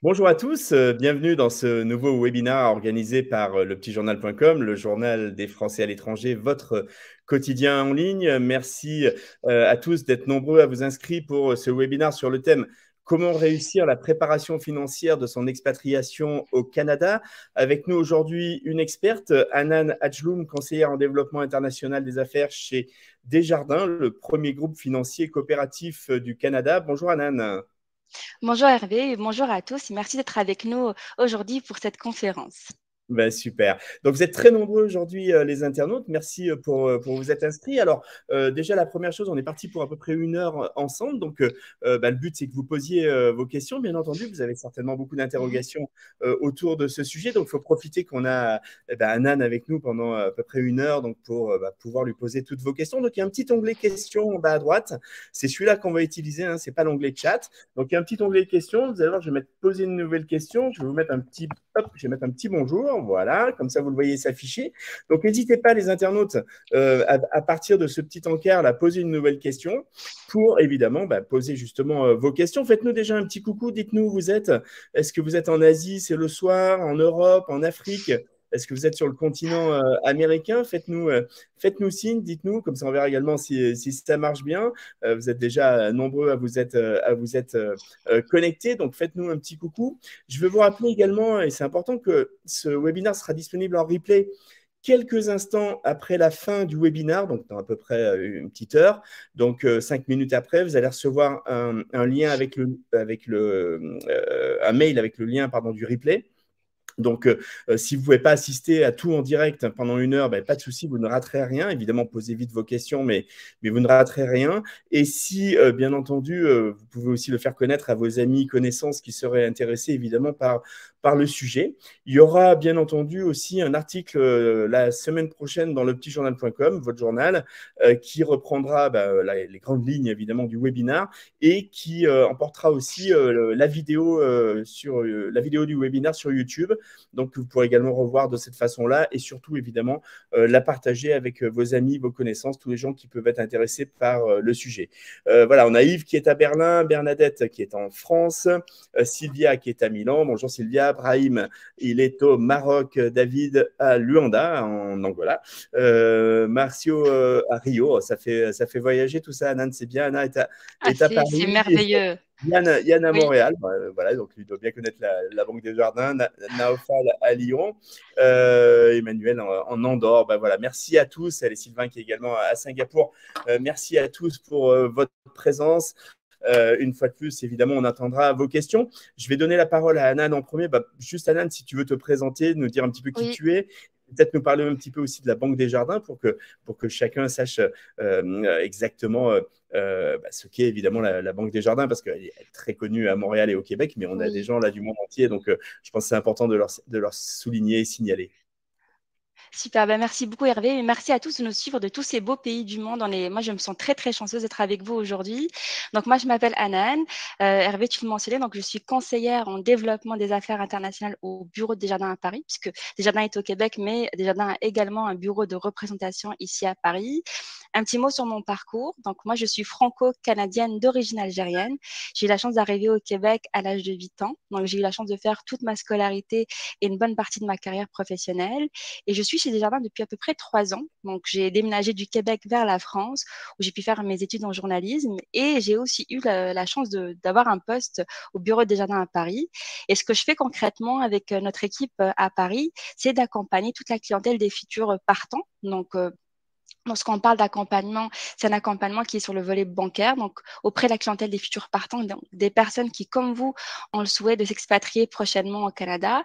Bonjour à tous, bienvenue dans ce nouveau webinaire organisé par lepetitjournal.com, le journal des Français à l'étranger, votre quotidien en ligne. Merci à tous d'être nombreux à vous inscrire pour ce webinaire sur le thème comment réussir la préparation financière de son expatriation au Canada. Avec nous aujourd'hui une experte, Hanan Hadjloum, conseillère en développement international des affaires chez Desjardins, le premier groupe financier coopératif du Canada. Bonjour Hanan. Bonjour Hervé, et bonjour à tous et merci d'être avec nous aujourd'hui pour cette conférence. Ben, super. Donc, vous êtes très nombreux aujourd'hui, les internautes. Merci pour vous être inscrits. Alors, déjà, la première chose, on est parti pour à peu près 1 heure ensemble. Donc, bah, le but, c'est que vous posiez vos questions. Bien entendu, vous avez certainement beaucoup Mhm. d'interrogations autour de ce sujet. Donc, il faut profiter qu'on a Anan avec nous pendant à peu près 1 heure donc pour pouvoir lui poser toutes vos questions. Donc, il y a un petit onglet questions en bas à droite. C'est celui-là qu'on va utiliser. Hein, ce n'est pas l'onglet chat. Donc, il y a un petit onglet questions. Vous allez voir, je vais mettre poser une nouvelle question. Je vais vous mettre un petit hop, je vais mettre un petit bonjour, voilà, comme ça vous le voyez s'afficher. Donc n'hésitez pas les internautes à partir de ce petit encart, à poser une nouvelle question pour évidemment poser justement vos questions. Faites-nous déjà un petit coucou, dites-nous où vous êtes. Est-ce que vous êtes en Asie, c'est le soir, en Europe, en Afrique? Est-ce que vous êtes sur le continent américain? Faites-nous signe, dites-nous, comme ça on verra également si ça marche bien. Vous êtes déjà nombreux à vous être connectés, donc faites-nous un petit coucou. Je veux vous rappeler également, et c'est important, que ce webinaire sera disponible en replay quelques instants après la fin du webinaire, donc dans à peu près une petite heure. Donc 5 minutes après, vous allez recevoir un lien un mail avec le lien pardon, du replay. Donc, si vous ne pouvez pas assister à tout en direct pendant 1 heure, ben, pas de souci, vous ne raterez rien. Évidemment, posez vite vos questions, mais vous ne raterez rien. Et si, bien entendu, vous pouvez aussi le faire connaître à vos amis, connaissances qui seraient intéressés, évidemment, par le sujet. Il y aura, bien entendu, aussi un article la semaine prochaine dans lepetitjournal.com, votre journal, qui reprendra les grandes lignes, évidemment, du webinaire et qui emportera aussi la vidéo du webinaire sur YouTube. Donc, vous pourrez également revoir de cette façon-là et surtout, évidemment, la partager avec vos amis, vos connaissances, tous les gens qui peuvent être intéressés par le sujet. Voilà, on a Yves qui est à Berlin, Bernadette qui est en France, Sylvia qui est à Milan. Bonjour Sylvia, Brahim, il est au Maroc, David à Luanda, en Angola, Marcio à Rio. Ça fait voyager tout ça. Anne, c'est bien. Anna Ah, est à c'est Paris. merveilleux. Yann à Oui, Montréal, voilà, donc il doit bien connaître la Banque des Jardins, Naofal à Lyon, Emmanuel en Andorre. Voilà. Merci à tous, et Sylvain qui est également à Singapour. Merci à tous pour votre présence. Une fois de plus, évidemment, on attendra vos questions. Je vais donner la parole à Anan en premier. Juste Anan, si tu veux te présenter, nous dire un petit peu qui oui. tu es, peut-être nous parler un petit peu aussi de la Banque des Jardins pour que chacun sache exactement ce qu'est évidemment la Banque des Jardins, parce qu'elle est très connue à Montréal et au Québec, mais on a des Oui. gens là du monde entier, donc je pense que c'est important de leur souligner et signaler. Super, ben merci beaucoup Hervé et merci à tous de nous suivre de tous ces beaux pays du monde. Moi, je me sens très très chanceuse d'être avec vous aujourd'hui. Donc moi, je m'appelle Anan. Hervé, tu le mentionnais, donc je suis conseillère en développement des affaires internationales au bureau de Desjardins à Paris, puisque Desjardins est au Québec, mais Desjardins a également un bureau de représentation ici à Paris. Un petit mot sur mon parcours. Donc moi, je suis franco-canadienne d'origine algérienne. J'ai eu la chance d'arriver au Québec à l'âge de 8 ans. Donc j'ai eu la chance de faire toute ma scolarité et une bonne partie de ma carrière professionnelle. Et je suis chez Desjardins depuis à peu près 3 ans. Donc, j'ai déménagé du Québec vers la France, où j'ai pu faire mes études en journalisme. Et j'ai aussi eu la chance d'avoir un poste au bureau de Desjardins à Paris. Et ce que je fais concrètement avec notre équipe à Paris, c'est d'accompagner toute la clientèle des futurs partants. Donc, lorsqu'on parle d'accompagnement, c'est un accompagnement qui est sur le volet bancaire, donc auprès de la clientèle des futurs partants, donc des personnes qui, comme vous, ont le souhait de s'expatrier prochainement au Canada.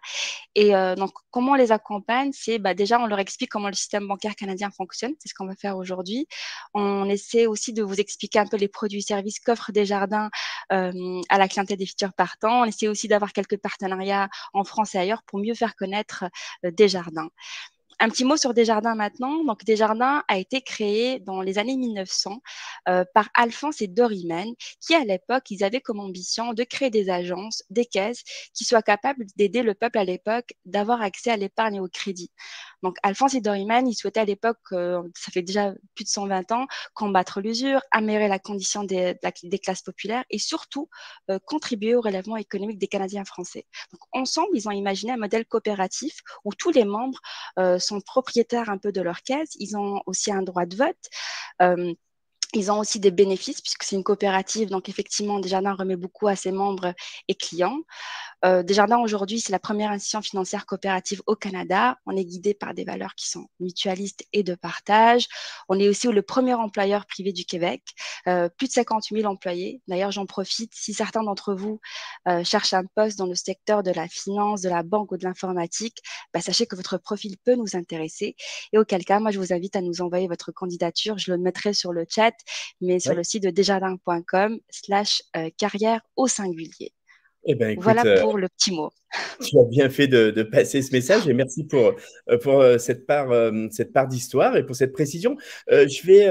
Et donc, comment on les accompagne? C'est déjà, on leur explique comment le système bancaire canadien fonctionne. C'est ce qu'on va faire aujourd'hui. On essaie aussi de vous expliquer un peu les produits et services qu'offre Desjardins à la clientèle des futurs partants. On essaie aussi d'avoir quelques partenariats en France et ailleurs pour mieux faire connaître Desjardins. Un petit mot sur Desjardins maintenant. Donc, Desjardins a été créé dans les années 1900 par Alphonse et Dorimène, qui à l'époque, ils avaient comme ambition de créer des agences, des caisses qui soient capables d'aider le peuple à l'époque d'avoir accès à l'épargne et au crédit. Donc, Alphonse et Dorimène, ils souhaitaient à l'époque, ça fait déjà plus de 120 ans, combattre l'usure, améliorer la condition des classes populaires et surtout contribuer au relèvement économique des Canadiens français. Donc, ensemble, ils ont imaginé un modèle coopératif où tous les membres sont propriétaires un peu de leur caisse. Ils ont aussi un droit de vote. Euh, Ils ont aussi des bénéfices puisque c'est une coopérative. Donc, effectivement, Desjardins remet beaucoup à ses membres et clients. Desjardins, aujourd'hui, c'est la première institution financière coopérative au Canada. On est guidé par des valeurs qui sont mutualistes et de partage. On est aussi le premier employeur privé du Québec, plus de 58 000 employés. D'ailleurs, j'en profite, si certains d'entre vous cherchent un poste dans le secteur de la finance, de la banque ou de l'informatique, bah, sachez que votre profil peut nous intéresser. Et auquel cas, moi, je vous invite à nous envoyer votre candidature. Je le mettrai sur le chat, mais sur Ouais. le site de desjardins.com/carrière au singulier. Eh ben, écoute, Voilà pour le petit mot. tu as bien fait de passer ce message et merci pour cette part d'histoire et pour cette précision. Je vais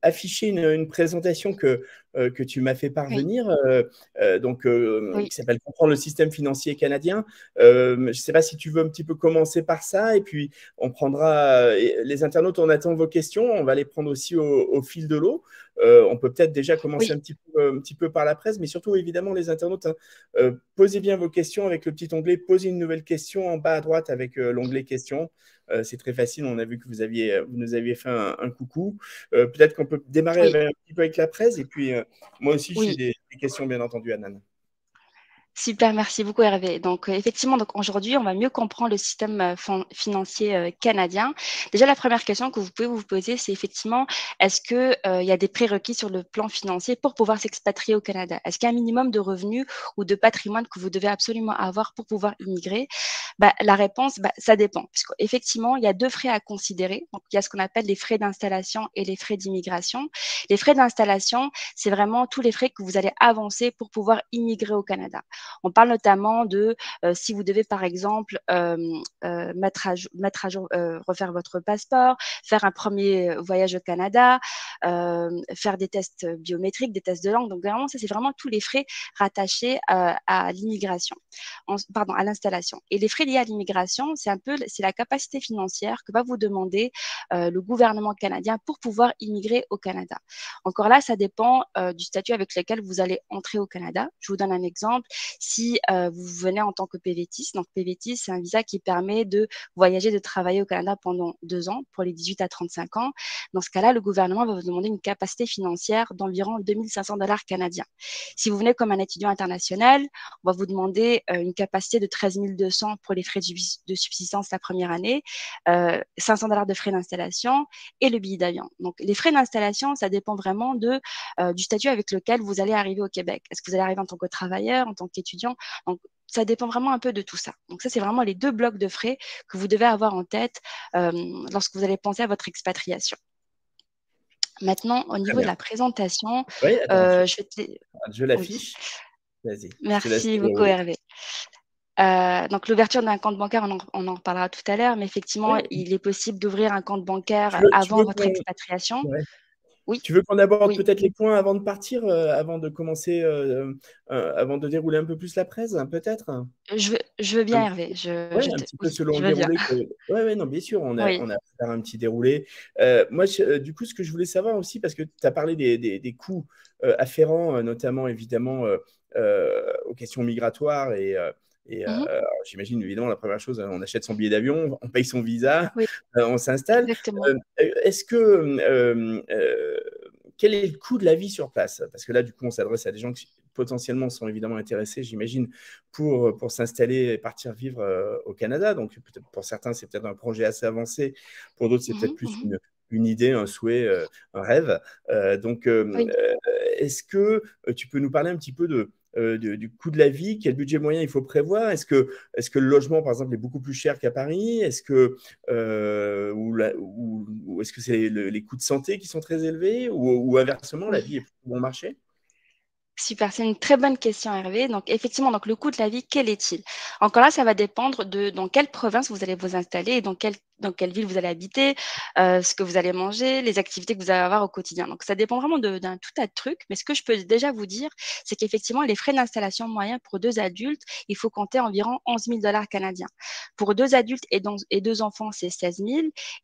afficher une présentation que tu m'as fait Oui, parvenir, oui, qui s'appelle Comprendre le système financier canadien. Je ne sais pas si tu veux un petit peu commencer par ça et puis on prendra, les internautes, on attend vos questions, on va les prendre aussi au fil de l'eau. On peut peut-être déjà commencer oui, un petit peu par la presse, mais surtout évidemment les internautes, hein, posez bien vos questions avec le petit onglet Posez une nouvelle question en bas à droite avec l'onglet questions. C'est très facile. On a vu que vous nous aviez fait un coucou. Peut-être qu'on peut démarrer oui, un petit peu avec la presse. Et puis, moi aussi, j'ai oui. des questions, bien entendu, Anan. Super, merci beaucoup Hervé. Donc effectivement, donc aujourd'hui, on va mieux comprendre le système financier canadien. Déjà, la première question que vous pouvez vous poser, c'est effectivement, est-ce que il y a des prérequis sur le plan financier pour pouvoir s'expatrier au Canada? Est-ce qu'il y a un minimum de revenus ou de patrimoine que vous devez absolument avoir pour pouvoir immigrer? Bah, la réponse, bah, ça dépend. Parce qu'effectivement, il y a deux frais à considérer. Donc, il y a ce qu'on appelle les frais d'installation et les frais d'immigration. Les frais d'installation, c'est vraiment tous les frais que vous allez avancer pour pouvoir immigrer au Canada. On parle notamment de si vous devez, par exemple, mettre à jour, refaire votre passeport, faire un premier voyage au Canada, faire des tests biométriques, des tests de langue. Donc, vraiment, ça, c'est vraiment tous les frais rattachés à l'immigration, pardon, à l'installation. Et les frais liés à l'immigration, c'est la capacité financière que va vous demander le gouvernement canadien pour pouvoir immigrer au Canada. Encore là, ça dépend du statut avec lequel vous allez entrer au Canada. Je vous donne un exemple. Si vous venez en tant que PVTiste, donc PVTiste, c'est un visa qui permet de voyager, de travailler au Canada pendant 2 ans pour les 18 à 35 ans. Dans ce cas-là, le gouvernement va vous demander une capacité financière d'environ 2 500 dollars canadiens. Si vous venez comme un étudiant international, on va vous demander une capacité de 13 200 pour les frais de subsistance la première année, 500 dollars de frais d'installation et le billet d'avion. Donc, les frais d'installation, ça dépend vraiment du statut avec lequel vous allez arriver au Québec. Est-ce que vous allez arriver en tant que travailleur, en tant qu'étudiant? Donc, ça dépend vraiment un peu de tout ça. Donc, ça, c'est vraiment les deux blocs de frais que vous devez avoir en tête lorsque vous allez penser à votre expatriation. Maintenant, au Très niveau de bien. la présentation, Oui, attends, je vais te... je Oui, l'affiche. Vas-y, je te laisse merci beaucoup dérouler. Hervé. Donc, l'ouverture d'un compte bancaire, on en reparlera tout à l'heure, mais effectivement, Oui. il est possible d'ouvrir un compte bancaire Tu avant veux votre expatriation. ouais. Oui, Tu veux qu'on aborde oui, peut-être les points avant de partir, avant de commencer, avant de dérouler un peu plus la presse, hein, peut-être? je veux Un bien petit Hervé. Ouais, un petit peu Oui, selon je le veux bien. déroulé que ouais, ouais, non, bien sûr, Oui. on a fait un petit déroulé. Moi, du coup, ce que je voulais savoir aussi, parce que tu as parlé des coûts afférents, notamment évidemment aux questions migratoires Mhm. alors, j'imagine évidemment la première chose, on achète son billet d'avion, on paye son visa, Oui, on s'installe. exactement. Est-ce que quel est le coût de la vie sur place? Parce que là, du coup, on s'adresse à des gens qui potentiellement sont évidemment intéressés, j'imagine, pour s'installer et partir vivre au Canada. Donc, pour certains, c'est peut-être un projet assez avancé. Pour d'autres, c'est peut-être Mhm, plus mhm. une idée, un souhait, un rêve. Oui. Est-ce que tu peux nous parler un petit peu du coût de la vie? Quel budget moyen il faut prévoir? Est-ce que le logement, par exemple, est beaucoup plus cher qu'à Paris? Est-ce que, ou est-ce que c'est les coûts de santé qui sont très élevés? Ou inversement, la Oui. vie est plutôt bon marché? Super, c'est une très bonne question, Hervé. Donc, effectivement, donc, le coût de la vie, quel est-il? Encore là, ça va dépendre de dans quelle province vous allez vous installer et dans quel dans quelle ville vous allez habiter, ce que vous allez manger, les activités que vous allez avoir au quotidien. Donc, ça dépend vraiment d'un tout tas de trucs. Mais ce que je peux déjà vous dire, c'est qu'effectivement, les frais d'installation moyens pour 2 adultes, il faut compter environ 11 000 dollars canadiens. Pour 2 adultes et 2 enfants, c'est 16 000.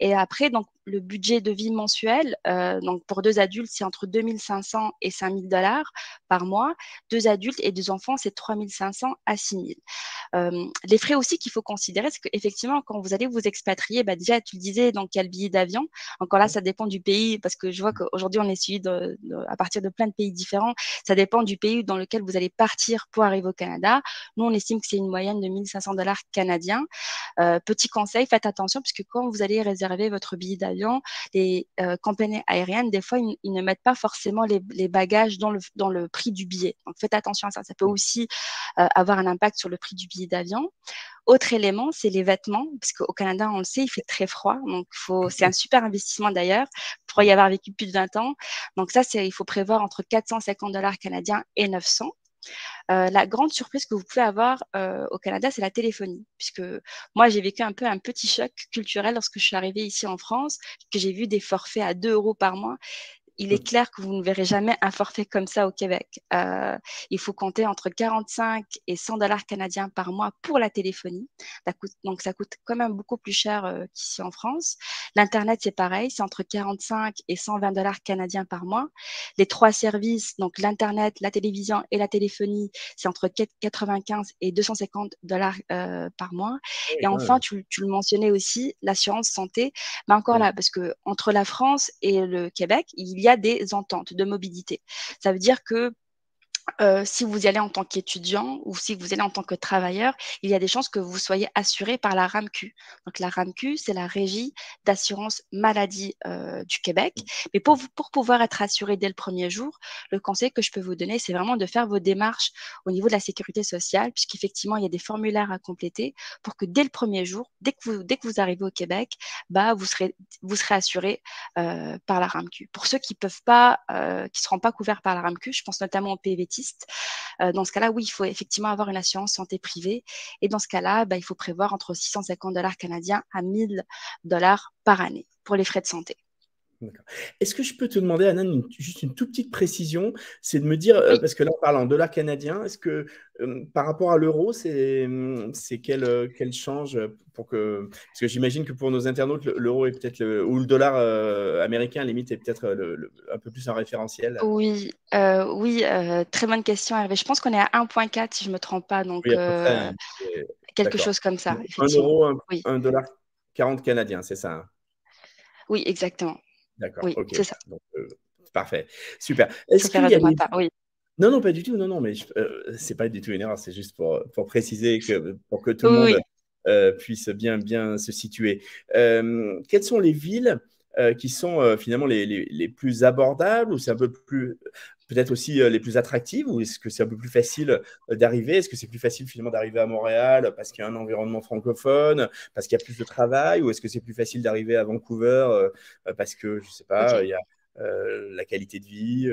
Et après, donc, le budget de vie mensuel, donc pour 2 adultes, c'est entre 2 500 et 5 000 dollars par mois. 2 adultes et 2 enfants, c'est 3 500 à 6 000. Les frais aussi qu'il faut considérer, c'est qu'effectivement, quand vous allez vous expatrier, bah déjà, tu le disais, dans quel billet d'avion. Encore là, ça dépend du pays, parce que je vois qu'aujourd'hui, on est suivi à partir de plein de pays différents. Ça dépend du pays dans lequel vous allez partir pour arriver au Canada. Nous, on estime que c'est une moyenne de 1 500 dollars canadiens. Petit conseil, faites attention, puisque quand vous allez réserver votre billet d'avion, les compagnies aériennes, des fois, ils ne mettent pas forcément les bagages dans le prix du billet. Donc, faites attention à ça. Ça peut aussi avoir un impact sur le prix du billet d'avion. Autre élément, c'est les vêtements, parce qu'au Canada, on le sait, il fait très froid. Donc, c'est un super investissement d'ailleurs, pour y avoir vécu plus de 20 ans. Donc, ça, il faut prévoir entre 450 dollars canadiens et 900. La grande surprise que vous pouvez avoir au Canada, c'est la téléphonie. Puisque moi, j'ai vécu un peu un petit choc culturel lorsque je suis arrivée ici en France, que j'ai vu des forfaits à 2 euros par mois. Il est clair que vous ne verrez jamais un forfait comme ça au Québec. Il faut compter entre 45 et 100 dollars canadiens par mois pour la téléphonie. Donc, ça coûte quand même beaucoup plus cher qu'ici en France. L'Internet, c'est pareil, c'est entre 45 et 120 dollars canadiens par mois. Les 3 services, donc l'Internet, la télévision et la téléphonie, c'est entre 95 et 250 dollars par mois. Et enfin, tu le mentionnais aussi, l'assurance santé. Mais encore là, parce que entre la France et le Québec, il y a des ententes de mobilité. Ça veut dire que si vous y allez en tant qu'étudiant ou si vous allez en tant que travailleur, il y a des chances que vous soyez assuré par la RAMQ. Donc la RAMQ, c'est la Régie d'assurance maladie du Québec. Mais pour pouvoir être assuré dès le premier jour, le conseil que je peux vous donner, c'est vraiment de faire vos démarches au niveau de la sécurité sociale, puisqu'effectivement, il y a des formulaires à compléter pour que dès le premier jour, dès que vous arrivez au Québec, bah, vous serez assuré par la RAMQ. Pour ceux qui peuvent pas, qui seront pas couverts par la RAMQ, je pense notamment aux PVT. Dans ce cas-là, oui, il faut effectivement avoir une assurance santé privée. Et dans ce cas-là, bah, il faut prévoir entre 650 dollars canadiens à 1000 dollars par année pour les frais de santé. Est-ce que je peux te demander, Anan, juste une toute petite précision, c'est de me dire, oui. parce que là on parle en dollars canadiens, est-ce que par rapport à l'euro, c'est quel change pour que, parce que j'imagine que pour nos internautes, l'euro est peut-être ou le dollar américain, limite, est peut-être un peu plus un référentiel. Oui, très bonne question, Hervé. Je pense qu'on est à 1,4 si je ne me trompe pas, donc Oui, à peu près. quelque D'accord. chose comme ça, Un effectivement. euro, Oui, 1,40 $ canadien, c'est ça, hein? oui, exactement. D'accord, Oui, ok. c'est ça. Donc, parfait. Super. Faut Est-ce qu'il faire y de a ma des... part, oui. Non, non, pas du tout. Non, non, mais c'est pas du tout une erreur. C'est juste pour préciser pour que tout le Oui, monde puisse bien se situer. Quelles sont les villes qui sont finalement les plus abordables ou c'est un peu plus, peut-être aussi les plus attractives ou est-ce que c'est un peu plus facile d'arriver? Est-ce que c'est plus facile finalement d'arriver à Montréal parce qu'il y a un environnement francophone, parce qu'il y a plus de travail ou est-ce que c'est plus facile d'arriver à Vancouver parce que, je sais ok. pas, il y a la qualité de vie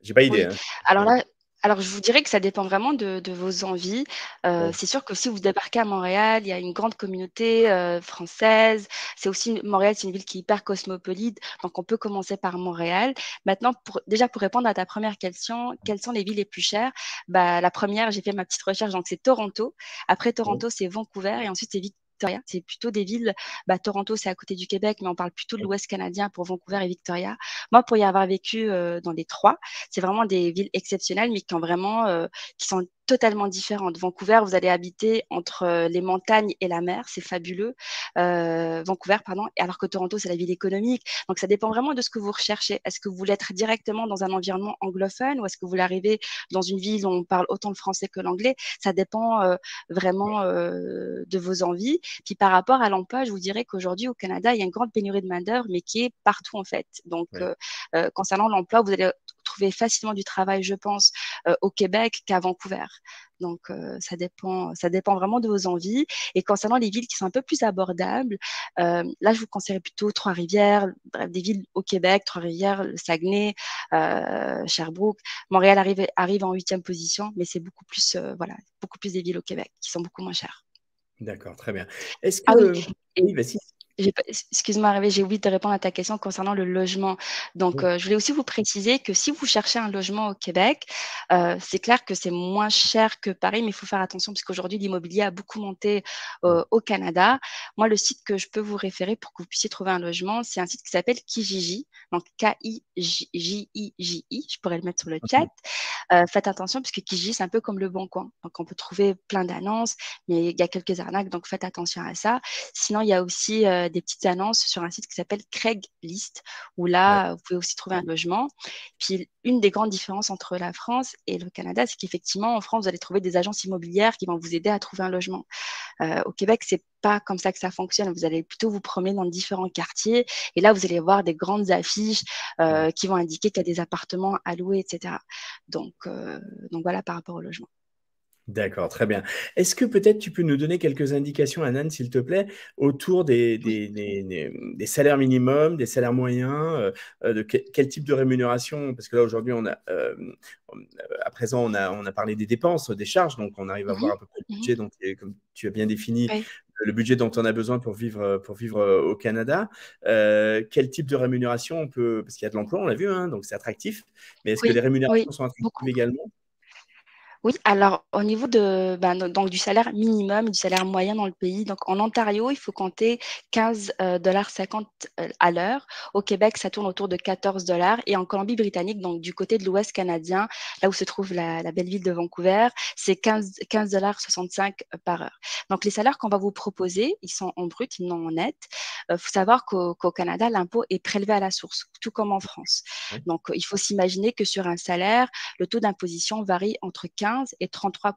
j'ai pas idée, Oui, hein. alors là, je vous dirais que ça dépend vraiment de vos envies. Ouais. C'est sûr que si vous débarquez à Montréal, il y a une grande communauté française. C'est aussi Montréal, c'est une ville qui est hyper cosmopolite, donc on peut commencer par Montréal. Maintenant, déjà pour répondre à ta première question, quelles sont les villes les plus chères? Bah, la première, j'ai fait ma petite recherche, donc c'est Toronto. Après Toronto, c'est Vancouver et ensuite c'est Victoria. C'est plutôt des villes. Bah, Toronto, c'est à côté du Québec, mais on parle plutôt de l'Ouest canadien pour Vancouver et Victoria. Moi, pour y avoir vécu dans les trois, c'est vraiment des villes exceptionnelles, mais qui sont totalement différentes. Vancouver, vous allez habiter entre les montagnes et la mer, c'est fabuleux. Vancouver, pardon, alors que Toronto, c'est la ville économique. Donc, ça dépend vraiment de ce que vous recherchez. Est-ce que vous voulez être directement dans un environnement anglophone ou est-ce que vous voulez arriver dans une ville où on parle autant le français que l'anglais? Ça dépend vraiment de vos envies. Puis par rapport à l'emploi, je vous dirais qu'aujourd'hui, au Canada, il y a une grande pénurie de main-d'œuvre, mais qui est partout, en fait. Donc, concernant l'emploi, vous allez trouver facilement du travail, je pense, au Québec qu'à Vancouver. Donc, ça dépend vraiment de vos envies. Et concernant les villes qui sont un peu plus abordables, là, je vous conseillerais plutôt Trois-Rivières, bref, des villes au Québec, Trois-Rivières, le Saguenay, Sherbrooke. Montréal arrive en 8e position, mais c'est beaucoup plus, beaucoup plus des villes au Québec qui sont beaucoup moins chères. D'accord, très bien. Est-ce Ah oui, que... et Oui, vas-y. Excuse-moi, Hervé, j'ai oublié de répondre à ta question concernant le logement. Donc, Oui. je voulais aussi vous préciser que si vous cherchez un logement au Québec, c'est clair que c'est moins cher que Paris, mais il faut faire attention parce qu'aujourd'hui, l'immobilier a beaucoup monté au Canada. Moi, le site que je peux vous référer pour que vous puissiez trouver un logement, c'est un site qui s'appelle Kijiji, donc Kijiji. Je pourrais le mettre sur le chat. Faites attention parce que Kijiji, c'est un peu comme le Bon Coin. Donc, on peut trouver plein d'annonces, mais il y a quelques arnaques, donc faites attention à ça. Sinon, il y a aussi des petites annonces sur un site qui s'appelle Craigslist, où Ouais. là, vous pouvez aussi trouver un logement. Puis, une des grandes différences entre la France et le Canada, c'est qu'effectivement, en France, vous allez trouver des agences immobilières qui vont vous aider à trouver un logement. Au Québec, c'est pas comme ça que ça fonctionne. Vous allez plutôt vous promener dans différents quartiers et là, vous allez voir des grandes affiches qui vont indiquer qu'il y a des appartements à louer, etc. Donc voilà par rapport au logement. D'accord, très bien. Est-ce que peut-être tu peux nous donner quelques indications, Anan, s'il te plaît, autour Oui. des salaires minimums, des salaires moyens, de quel type de rémunération? Parce que là, aujourd'hui, à présent, on a parlé des dépenses, des charges, donc on arrive à voir Mhm. à peu près le Mhm. budget, donc, comme tu as bien défini, Oui. le budget dont on a besoin pour vivre au Canada. Quel type de rémunération on peut, parce qu'il y a de l'emploi, on l'a vu, hein, donc c'est attractif, mais est-ce que les Oui. Oui. rémunérations sont attractives Beaucoup. également? Oui, alors au niveau donc, du salaire minimum, du salaire moyen dans le pays, donc en Ontario, il faut compter 15,50 à l'heure. Au Québec, ça tourne autour de 14 dollars. Et en Colombie-Britannique, donc du côté de l'Ouest canadien, là où se trouve la belle ville de Vancouver, c'est 15,65 par heure. Donc les salaires qu'on va vous proposer, ils sont en brut, ils sont en net. Il faut savoir qu'au Canada, l'impôt est prélevé à la source, tout comme en France. Oui. Donc il faut s'imaginer que sur un salaire, le taux d'imposition varie entre 15 et 33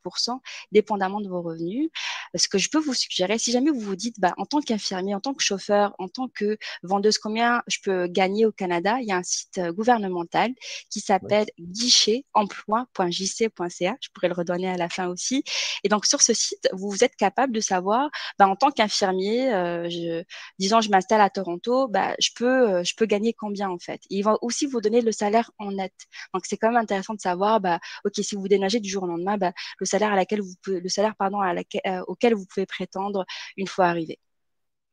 dépendamment de vos revenus. Ce que je peux vous suggérer, si jamais vous vous dites, en tant qu'infirmier, en tant que chauffeur, en tant que vendeuse, combien je peux gagner au Canada, il y a un site gouvernemental qui Oui. s'appelle guichetemploi.jc.ca. Je pourrais le redonner à la fin aussi. Et donc, sur ce site, vous êtes capable de savoir, en tant qu'infirmier, disons, je m'installe à Toronto, je peux gagner combien en fait. Et ils vont aussi vous donner le salaire en net. Donc, c'est quand même intéressant de savoir, OK, si vous déménagez du jour au lendemain, le salaire, pardon, auquel vous pouvez prétendre une fois arrivé.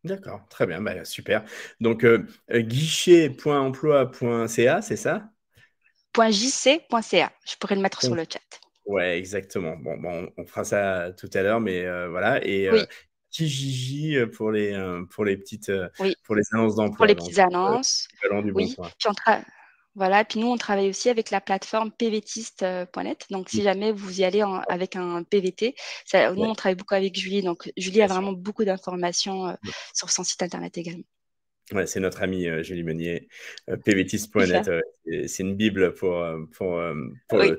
D'accord, très bien, bah, super. Donc, guichet.emploi.ca, c'est ça? .jc.ca. Je pourrais le mettre sur le chat. Ouais, exactement. Bon, on fera ça tout à l'heure, mais voilà. Et Oui, Kijiji oui. pour les annonces Pour d'emploi, les donc petites annonces. l'équivalent du Bon Oui. Coin. Voilà, puis nous, on travaille aussi avec la plateforme pvtiste.net. Donc, si jamais vous y allez avec un PVT, nous, Ouais. on travaille beaucoup avec Julie. Donc, Julie a Bien sûr. vraiment beaucoup d'informations sur son site internet également. Ouais, c'est notre amie Julie Meunier, pvtist.net. Super. C'est une bible pour Oui.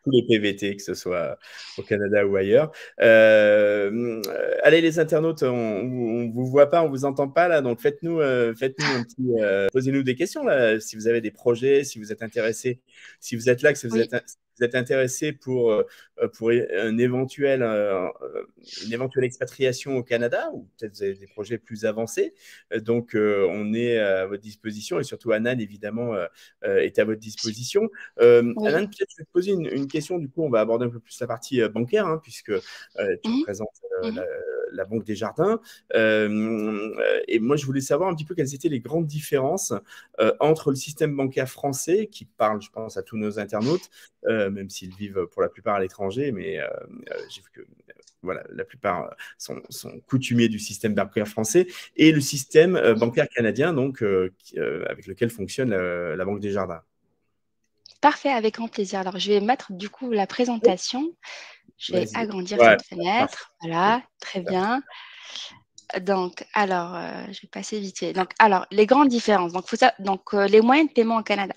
tous les PVT, que ce soit au Canada ou ailleurs. Allez, les internautes, on vous voit pas, on vous entend pas là, donc faites-nous un petit, posez-nous des questions là, si vous avez des projets, si vous êtes intéressé, si vous êtes là, que Oui. vous êtes intéressé pour une éventuelle expatriation au Canada, ou peut-être vous avez des projets plus avancés. Donc, on est à votre disposition et surtout Anan, évidemment, est à votre disposition. Oui. Anan, peut-être je vais te poser une question. Du coup, on va aborder un peu plus la partie bancaire, hein, puisque tu Mhm. représentes Mhm. la Banque des Jardins. Et moi, je voulais savoir un petit peu quelles étaient les grandes différences entre le système bancaire français, qui parle, je pense, à tous nos internautes, même s'ils vivent pour la plupart à l'étranger, mais j'ai vu que voilà, la plupart sont coutumiers du système bancaire français, et le système Oui. bancaire canadien, donc, avec lequel fonctionne la Banque des Jardins. Parfait, avec grand plaisir. Alors, je vais mettre du coup la Oui. présentation. Je vais Vas-y. agrandir Ouais, cette parfait. fenêtre. Voilà, très bien. Donc, alors, je vais passer vite fait. Donc, alors, les grandes différences. Donc, les moyens de paiement au Canada.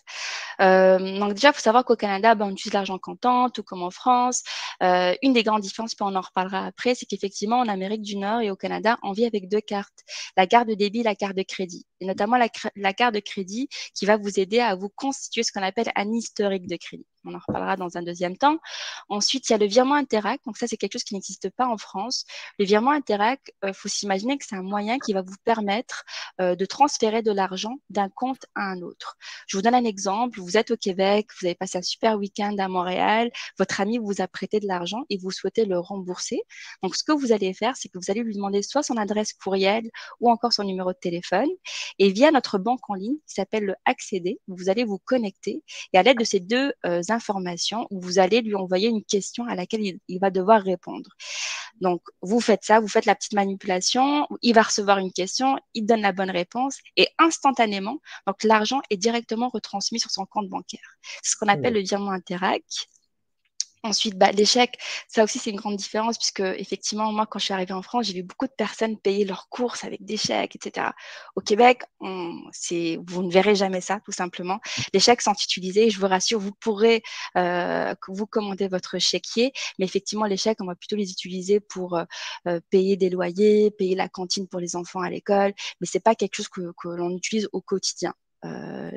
Donc, déjà, il faut savoir qu'au Canada, on utilise l'argent comptant, tout comme en France. Une des grandes différences, puis on en reparlera après, c'est qu'effectivement, en Amérique du Nord et au Canada, on vit avec deux cartes, la carte de débit et la carte de crédit. Et notamment la carte de crédit qui va vous aider à vous constituer ce qu'on appelle un historique de crédit. On en reparlera dans un deuxième temps. Ensuite, il y a le virement Interac. Donc, ça, c'est quelque chose qui n'existe pas en France. Le virement Interac, faut s'imaginer que c'est un moyen qui va vous permettre de transférer de l'argent d'un compte à un autre. Je vous donne un exemple. Vous vous êtes au Québec, vous avez passé un super week-end à Montréal, votre ami vous a prêté de l'argent et vous souhaitez le rembourser. Donc, ce que vous allez faire, c'est que vous allez lui demander soit son adresse courriel ou encore son numéro de téléphone. Et via notre banque en ligne qui s'appelle le Accéder, vous allez vous connecter et à l'aide de ces deux informations, vous allez lui envoyer une question à laquelle il va devoir répondre. Donc, vous faites ça, vous faites la petite manipulation, il va recevoir une question, il donne la bonne réponse et instantanément, donc l'argent est directement retransmis sur son compte bancaire. C'est ce qu'on appelle le virement Interac. Ensuite, l'échec, ça aussi, c'est une grande différence puisque, effectivement, moi, quand je suis arrivée en France, j'ai vu beaucoup de personnes payer leurs courses avec des chèques, etc. Au Québec, vous ne verrez jamais ça, tout simplement. Les chèques sont utilisés. Je vous rassure, vous pourrez vous commander votre chéquier, mais effectivement, les chèques, on va plutôt les utiliser pour payer des loyers, payer la cantine pour les enfants à l'école, mais c'est pas quelque chose que l'on utilise au quotidien.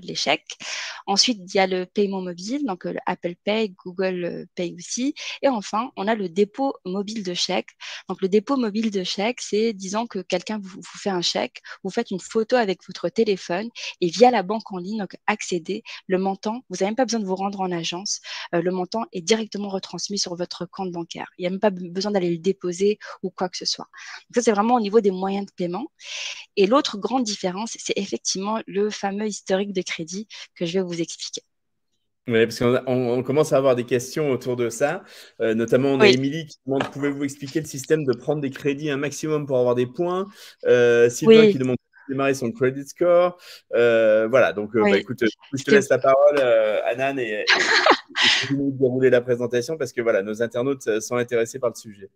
Les chèques. Ensuite, il y a le paiement mobile, donc le Apple Pay, Google Pay aussi. Et enfin, on a le dépôt mobile de chèque. Donc, le dépôt mobile de chèque, c'est, disons que quelqu'un vous fait un chèque, vous faites une photo avec votre téléphone et via la banque en ligne, donc accéder, le montant, vous n'avez même pas besoin de vous rendre en agence, le montant est directement retransmis sur votre compte bancaire. Il n'y a même pas besoin d'aller le déposer ou quoi que ce soit. Donc, ça, c'est vraiment au niveau des moyens de paiement. Et l'autre grande différence, c'est effectivement le fameux historique de crédit que je vais vous expliquer. Oui, parce qu'on commence à avoir des questions autour de ça. Notamment, on a Oui, Émilie qui demande, pouvez-vous expliquer le système de prendre des crédits un maximum pour avoir des points? Sylvain qui oui, demande de démarrer son credit score. Voilà, donc oui. écoute, je te C'était laisse la parole, Anan, et continue de dérouler la présentation parce que voilà, nos internautes sont intéressés par le sujet.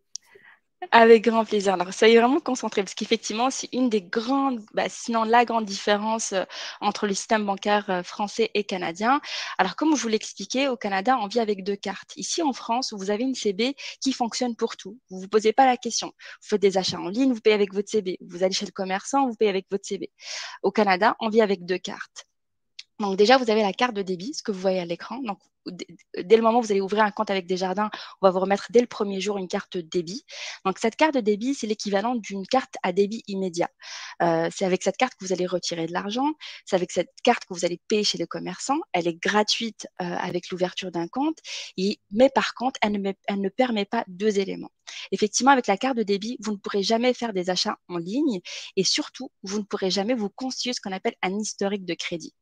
avec grand plaisir. Alors, soyez vraiment concentrés parce qu'effectivement, c'est une des grandes, sinon la grande différence entre le système bancaire français et canadien. Alors, comme je vous l'expliquais, au Canada, on vit avec deux cartes. Ici, en France, vous avez une CB qui fonctionne pour tout. Vous ne vous posez pas la question. Vous faites des achats en ligne, vous payez avec votre CB. Vous allez chez le commerçant, vous payez avec votre CB. Au Canada, on vit avec deux cartes. Donc déjà, vous avez la carte de débit, ce que vous voyez à l'écran. Donc, dès le moment où vous allez ouvrir un compte avec Desjardins, on va vous remettre dès le premier jour une carte de débit. Donc, cette carte de débit, c'est l'équivalent d'une carte à débit immédiat. C'est avec cette carte que vous allez retirer de l'argent. C'est avec cette carte que vous allez payer chez les commerçants. Elle est gratuite avec l'ouverture d'un compte. Mais par contre, elle ne permet pas deux éléments. Effectivement, avec la carte de débit, vous ne pourrez jamais faire des achats en ligne et surtout, vous ne pourrez jamais vous constituer ce qu'on appelle un historique de crédit.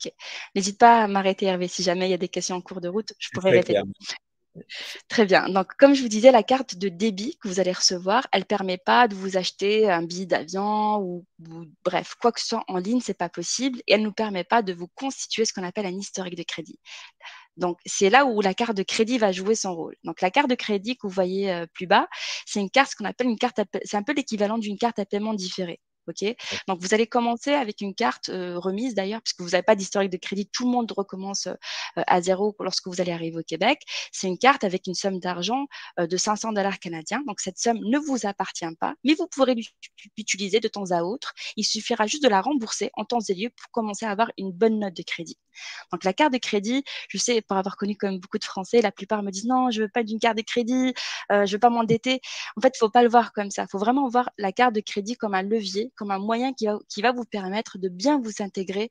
Ok. N'hésite pas à m'arrêter, Hervé, si jamais il y a des questions en cours de route, je C'est pourrais très clair. répéter. Très bien. Donc, comme je vous disais, la carte de débit que vous allez recevoir, elle ne permet pas de vous acheter un billet d'avion ou bref, quoi que ce soit en ligne, ce n'est pas possible. Et elle ne nous permet pas de vous constituer ce qu'on appelle un historique de crédit. Donc, c'est là où la carte de crédit va jouer son rôle. Donc, la carte de crédit que vous voyez plus bas, c'est une carte, ce qu'on appelle une carte, c'est un peu l'équivalent d'une carte à paiement différé. Ok, donc vous allez commencer avec une carte remise d'ailleurs, puisque vous n'avez pas d'historique de crédit, tout le monde recommence à zéro lorsque vous allez arriver au Québec. C'est une carte avec une somme d'argent de 500 dollars canadiens. Donc cette somme ne vous appartient pas, mais vous pourrez l'utiliser de temps à autre. Il suffira juste de la rembourser en temps et lieu pour commencer à avoir une bonne note de crédit. Donc la carte de crédit, je sais, pour avoir connu quand même beaucoup de Français, la plupart me disent non, je veux pas d'une carte de crédit, je veux pas m'endetter. En fait, il faut pas le voir comme ça. Il faut vraiment voir la carte de crédit comme un levier, comme un moyen qui va vous permettre de bien vous intégrer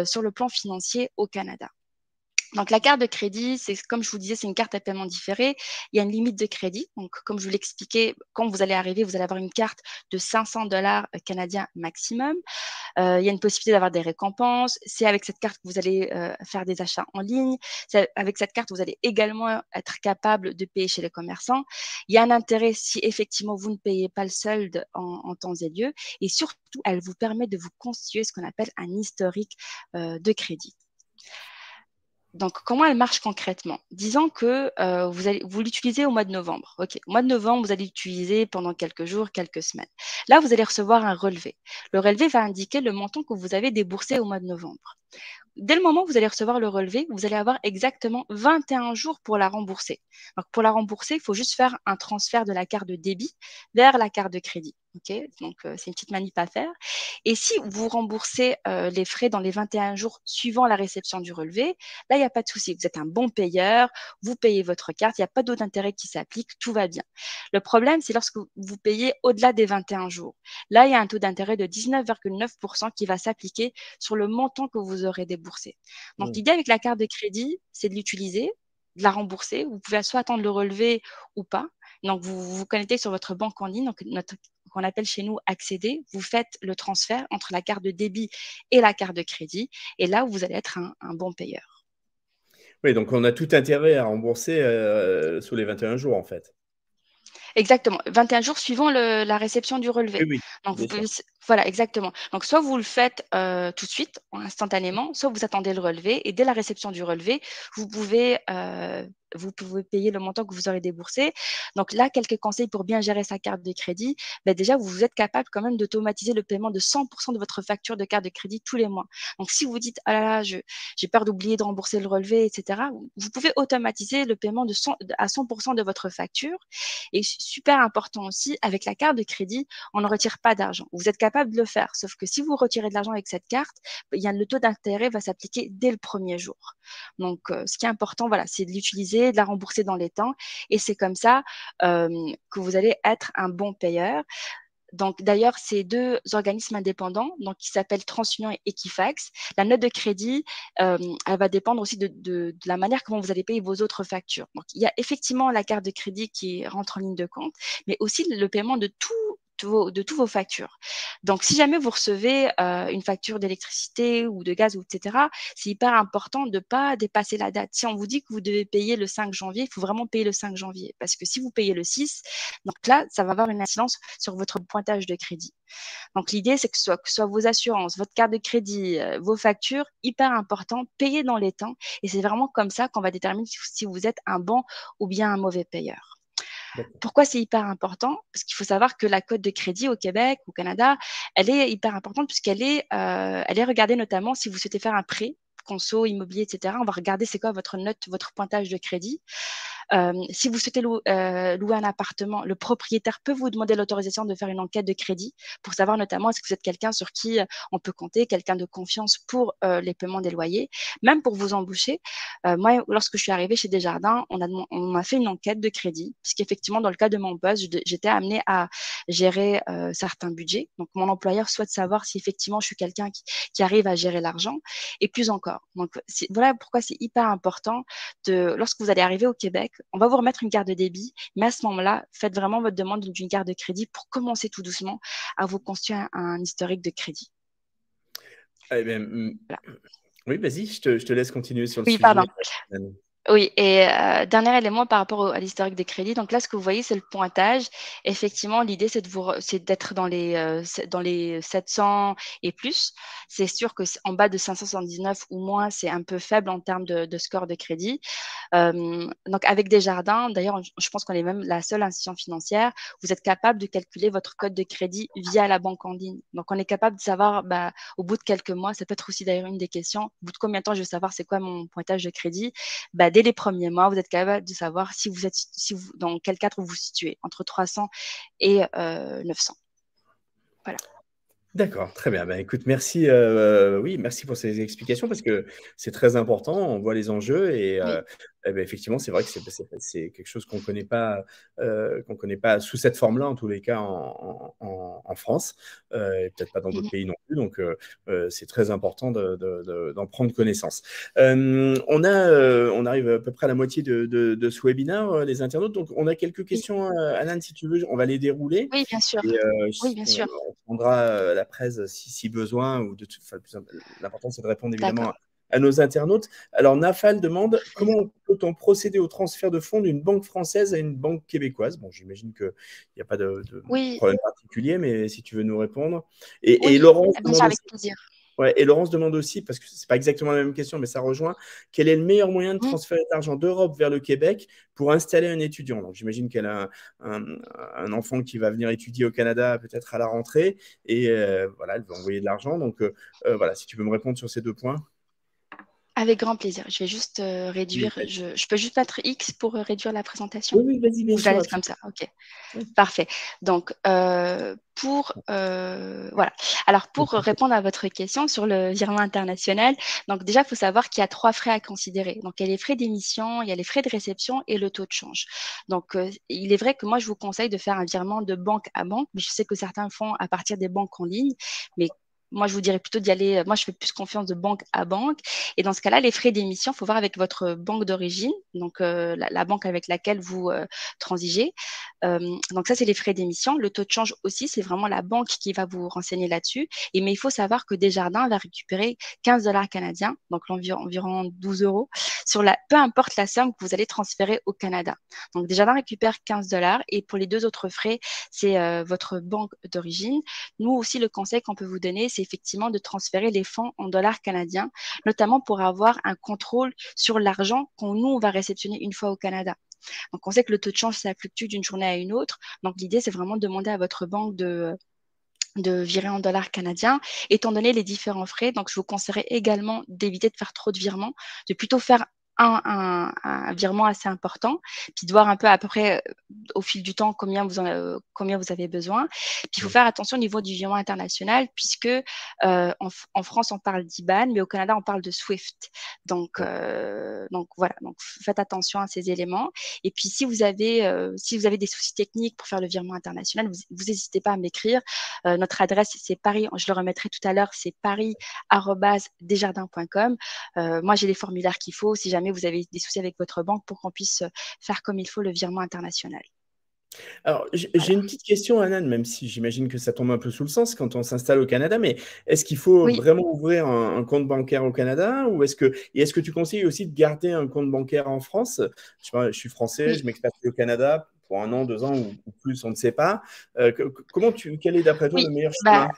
sur le plan financier au Canada. Donc, la carte de crédit, c'est comme je vous disais, c'est une carte à paiement différé. Il y a une limite de crédit. Donc, comme je vous l'expliquais, quand vous allez arriver, vous allez avoir une carte de 500 dollars canadiens maximum. Il y a une possibilité d'avoir des récompenses. C'est avec cette carte que vous allez faire des achats en ligne. C'est avec cette carte, vous allez également être capable de payer chez les commerçants. Il y a un intérêt si effectivement vous ne payez pas le solde en temps et lieu. Et surtout, elle vous permet de vous constituer ce qu'on appelle un historique de crédit. Donc, comment elle marche concrètement? Disons que vous l'utilisez au mois de novembre. OK. Au mois de novembre, vous allez l'utiliser pendant quelques jours, quelques semaines. Là, vous allez recevoir un relevé. Le relevé va indiquer le montant que vous avez déboursé au mois de novembre. Dès le moment où vous allez recevoir le relevé, vous allez avoir exactement 21 jours pour la rembourser. Donc, pour la rembourser, il faut juste faire un transfert de la carte de débit vers la carte de crédit. OK, donc c'est une petite manip à faire. Et si vous remboursez les frais dans les 21 jours suivant la réception du relevé, là, il n'y a pas de souci. Vous êtes un bon payeur, vous payez votre carte, il n'y a pas d'autres intérêts qui s'appliquent, tout va bien. Le problème, c'est lorsque vous payez au-delà des 21 jours. Là, il y a un taux d'intérêt de 19,9% qui va s'appliquer sur le montant que vous aurez déboursé. Donc, Mm. l'idée avec la carte de crédit, c'est de l'utiliser, de la rembourser. Vous pouvez soit attendre le relevé ou pas. Donc, vous vous connectez sur votre banque en ligne, donc qu'on appelle chez nous accéder. Vous faites le transfert entre la carte de débit et la carte de crédit. Et là, vous allez être un bon payeur. Oui, donc on a tout intérêt à rembourser sous les 21 jours, en fait. Exactement. 21 jours suivant la réception du Oui, relevé. oui, Donc, vous bien sûr. pouvez, voilà, exactement. Donc, soit vous le faites tout de suite, instantanément, soit vous attendez le relevé et dès la réception du relevé, vous pouvez, euh, vous pouvez payer le montant que vous aurez déboursé. Donc là, quelques conseils pour bien gérer sa carte de crédit. Ben déjà, vous êtes capable quand même d'automatiser le paiement de 100% de votre facture de carte de crédit tous les mois. Donc, si vous dites, ah là là, j'ai peur d'oublier de rembourser le relevé, etc., vous pouvez automatiser le paiement à 100% de votre facture. Et super important aussi, avec la carte de crédit, on ne retire pas d'argent. Vous êtes capable de le faire, sauf que si vous retirez de l'argent avec cette carte, le taux d'intérêt va s'appliquer dès le premier jour. Donc, ce qui est important, voilà, c'est de l'utiliser, de la rembourser dans les temps. Et c'est comme ça que vous allez être un bon payeur. Donc, d'ailleurs, ces deux organismes indépendants, donc qui s'appellent TransUnion et Equifax, la note de crédit, elle va dépendre aussi de la manière comment vous allez payer vos autres factures. Donc, il y a effectivement la carte de crédit qui rentre en ligne de compte, mais aussi le paiement de tous vos factures. Donc, si jamais vous recevez une facture d'électricité ou de gaz, etc., c'est hyper important de ne pas dépasser la date. Si on vous dit que vous devez payer le 5 janvier, il faut vraiment payer le 5 janvier. Parce que si vous payez le 6, donc là, ça va avoir une incidence sur votre pointage de crédit. Donc, l'idée, c'est que ce soit vos assurances, votre carte de crédit, vos factures, hyper important, payez dans les temps. Et c'est vraiment comme ça qu'on va déterminer si vous êtes un bon ou bien un mauvais payeur. D'accord. Pourquoi c'est hyper important? Parce qu'il faut savoir que la cote de crédit au Québec, au Canada, elle est hyper importante puisqu'elle est regardée notamment si vous souhaitez faire un prêt, conso, immobilier, etc. On va regarder c'est quoi votre note, votre pointage de crédit. Si vous souhaitez louer un appartement, le propriétaire peut vous demander l'autorisation de faire une enquête de crédit pour savoir notamment est-ce que vous êtes quelqu'un sur qui on peut compter, quelqu'un de confiance pour les paiements des loyers, même pour vous embaucher. Moi, lorsque je suis arrivée chez Desjardins, on m'a fait une enquête de crédit, puisqu'effectivement, dans le cas de mon poste, j'étais amenée à gérer certains budgets. Donc, mon employeur souhaite savoir si effectivement je suis quelqu'un qui arrive à gérer l'argent et plus encore. Donc, voilà pourquoi c'est hyper important lorsque vous allez arriver au Québec, on va vous remettre une carte de débit, mais à ce moment-là, faites vraiment votre demande d'une carte de crédit pour commencer tout doucement à vous construire un historique de crédit. Eh bien, Voilà. oui, vas-y, je te laisse continuer sur le Oui, sujet. pardon. Oui, et dernier élément par rapport à l'historique des crédits. Donc là, ce que vous voyez, c'est le pointage. Effectivement, l'idée, c'est d'être dans les 700 et plus. C'est sûr que en bas de 579 ou moins, c'est un peu faible en termes de score de crédit. Donc avec Desjardins, d'ailleurs, je pense qu'on est même la seule institution financière, vous êtes capable de calculer votre code de crédit via la banque en ligne. Donc on est capable de savoir, au bout de quelques mois, ça peut être aussi d'ailleurs une des questions, au bout de combien de temps je veux savoir c'est quoi mon pointage de crédit. Dès les premiers mois, vous êtes capable de savoir dans quel cadre vous vous situez, entre 300 et 900. Voilà. D'accord, très bien. Écoute, merci, oui, merci pour ces explications parce que c'est très important. On voit les enjeux et, Oui. effectivement, c'est vrai que c'est quelque chose qu'on connaît pas sous cette forme-là, en tous les cas en France, et peut-être pas dans d'autres Mhm. pays non plus. Donc, c'est très important d'en prendre connaissance. On arrive à peu près à la moitié de ce webinaire, les internautes. Donc, on a quelques Oui. questions, Anan, si tu veux, on va les dérouler. Oui, bien sûr. Et Oui, bien sûr. on prendra la presse si besoin. L'important, c'est de répondre évidemment D'accord. à nos internautes. Alors, Nafal demande comment peut-on procéder au transfert de fonds d'une banque française à une banque québécoise. Bon, j'imagine qu'il n'y a pas de Oui, problème particulier, mais si tu veux nous répondre. Et oui, Laurence bien sûr, demande aussi. avec plaisir. Ouais, et Laurence demande aussi, parce que c'est pas exactement la même question, mais ça rejoint, quel est le meilleur moyen de Mhm. transférer de l'argent d'Europe vers le Québec pour installer un étudiant? Donc j'imagine qu'elle a un enfant qui va venir étudier au Canada peut-être à la rentrée, et voilà, elle veut envoyer de l'argent. Donc voilà, si tu peux me répondre sur ces deux points. Avec grand plaisir. Je vais juste Oui, réduire. Je peux juste mettre X pour réduire la présentation? oui, oui, vas-y, bien Ou je la sûr, laisse comme absolument. ça? Ok. Oui. Parfait. Donc, voilà. Alors, pour répondre à votre question sur le virement international, donc déjà, il faut savoir qu'il y a 3 frais à considérer. Donc, il y a les frais d'émission, il y a les frais de réception et le taux de change. Donc, il est vrai que moi, je vous conseille de faire un virement de banque à banque, mais je sais que certains font à partir des banques en ligne, mais moi, je vous dirais plutôt d'y aller. Moi, je fais plus confiance de banque à banque. Et dans ce cas-là, les frais d'émission, il faut voir avec votre banque d'origine, donc la banque avec laquelle vous transigez. Donc ça, c'est les frais d'émission. Le taux de change aussi, c'est vraiment la banque qui va vous renseigner là-dessus. Mais il faut savoir que Desjardins va récupérer 15 dollars canadiens, donc environ 12 euros, peu importe la somme que vous allez transférer au Canada. Donc Desjardins récupère 15 dollars et pour les 2 autres frais, c'est votre banque d'origine. Nous aussi, le conseil qu'on peut vous donner, c'est effectivement de transférer les fonds en dollars canadiens, notamment pour avoir un contrôle sur l'argent on va réceptionner une fois au Canada. Donc, on sait que le taux de change, ça fluctue d'une journée à une autre. Donc, l'idée, c'est vraiment de demander à votre banque de virer en dollars canadiens, étant donné les différents frais. Donc, je vous conseillerais également d'éviter de faire trop de virements, de plutôt faire un virement assez important, puis de voir un peu à peu près au fil du temps combien vous avez besoin. Puis il faut faire attention au niveau du virement international, puisque en France, on parle d'IBAN, mais au Canada, on parle de SWIFT. Donc voilà, donc faites attention à ces éléments. Et puis si vous avez des soucis techniques pour faire le virement international, vous n'hésitez pas à m'écrire. Notre adresse, c'est Paris, je le remettrai tout à l'heure, c'est paris@desjardins.com. Moi, j'ai les formulaires qu'il faut si jamais vous avez des soucis avec votre banque pour qu'on puisse faire comme il faut le virement international. Alors, Voilà. j'ai une petite question, Anan, même si j'imagine que ça tombe un peu sous le sens quand on s'installe au Canada, mais est-ce qu'il faut Oui, vraiment ouvrir un compte bancaire au Canada ou est-ce que tu conseilles aussi de garder un compte bancaire en France? Je sais pas, je suis français, oui. je m'expatrie au Canada pour 1 an, 2 ans ou plus, on ne sait pas. Quel est d'après toi le Oui, meilleur bah, chemin?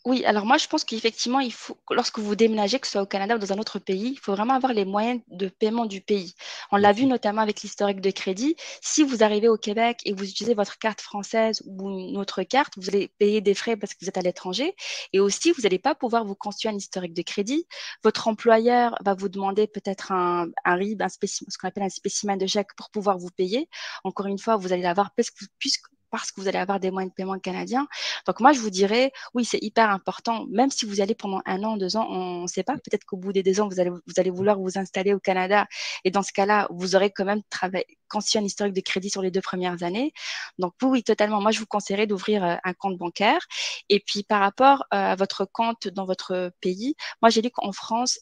oui, alors moi je pense qu'effectivement, il faut, lorsque vous déménagez, que ce soit au Canada ou dans un autre pays, il faut vraiment avoir les moyens de paiement du pays. On Bien l'a vu sûr. notamment avec l'historique de crédit. Si vous arrivez au Québec et vous utilisez votre carte française ou une autre carte, vous allez payer des frais parce que vous êtes à l'étranger. Et aussi, vous n'allez pas pouvoir vous constituer un historique de crédit. Votre employeur va vous demander peut-être un RIB, ce qu'on appelle un spécimen de chèque pour pouvoir vous payer. Encore une fois, vous allez l'avoir parce que vous allez avoir des moyens de paiement canadiens. Donc moi, je vous dirais, oui, c'est hyper important, même si vous y allez pendant 1 an, 2 ans, on ne sait pas. Peut-être qu'au bout des 2 ans, vous allez vouloir vous installer au Canada. Et dans ce cas-là, vous aurez quand même conçu un historique de crédit sur les 2 premières années. Donc oui, oui, totalement. Moi, je vous conseillerais d'ouvrir un compte bancaire. Et puis par rapport à votre compte dans votre pays, moi, j'ai lu qu'en France,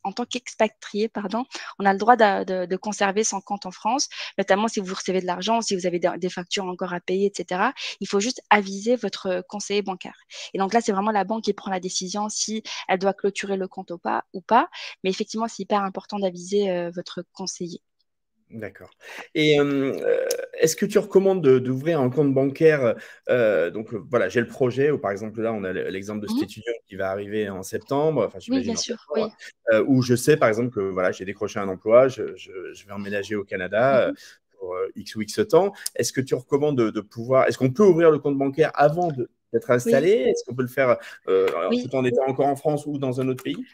en tant qu'expatrié, pardon, on a le droit de conserver son compte en France, notamment si vous recevez de l'argent, si vous avez des factures encore à payer, etc. Il faut juste aviser votre conseiller bancaire. Et donc là, c'est vraiment la banque qui prend la décision si elle doit clôturer le compte ou pas. Mais effectivement, c'est hyper important d'aviser votre conseiller. D'accord. Et est-ce que tu recommandes d'ouvrir un compte bancaire voilà, j'ai le projet, ou par exemple, là, on a l'exemple de cet Mhm. étudiant qui va arriver en septembre, enfin, Oui, j'imagine bien en sûr, septembre, oui. où je sais, par exemple, que voilà, j'ai décroché un emploi, je vais emménager au Canada Mhm. pour X ou X temps. Est-ce que tu recommandes de pouvoir, est-ce qu'on peut ouvrir le compte bancaire avant d'être Oui, installé? Est-ce qu'on peut le faire oui, tout en étant encore en France ou dans un autre pays?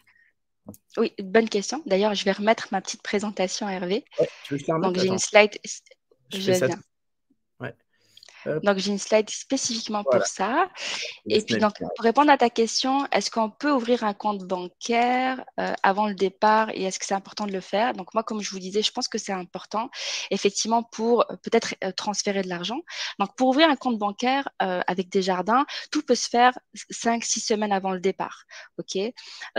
oui, bonne question. D'ailleurs, je vais remettre ma petite présentation à Hervé. Ouais, tu veux que je te la Donc, remette? j'ai une Attends, slide, je fais je ça. viens. Ouais. Hop, Donc, j'ai une slide spécifiquement pour voilà, ça. Et laisse puis, donc, naviguer. pour répondre à ta question, est-ce qu'on peut ouvrir un compte bancaire avant le départ et est-ce que c'est important de le faire? Donc, moi, comme je vous disais, je pense que c'est important, effectivement, pour peut-être transférer de l'argent. Donc, pour ouvrir un compte bancaire avec Desjardins, tout peut se faire 5, 6 semaines avant le départ. OK?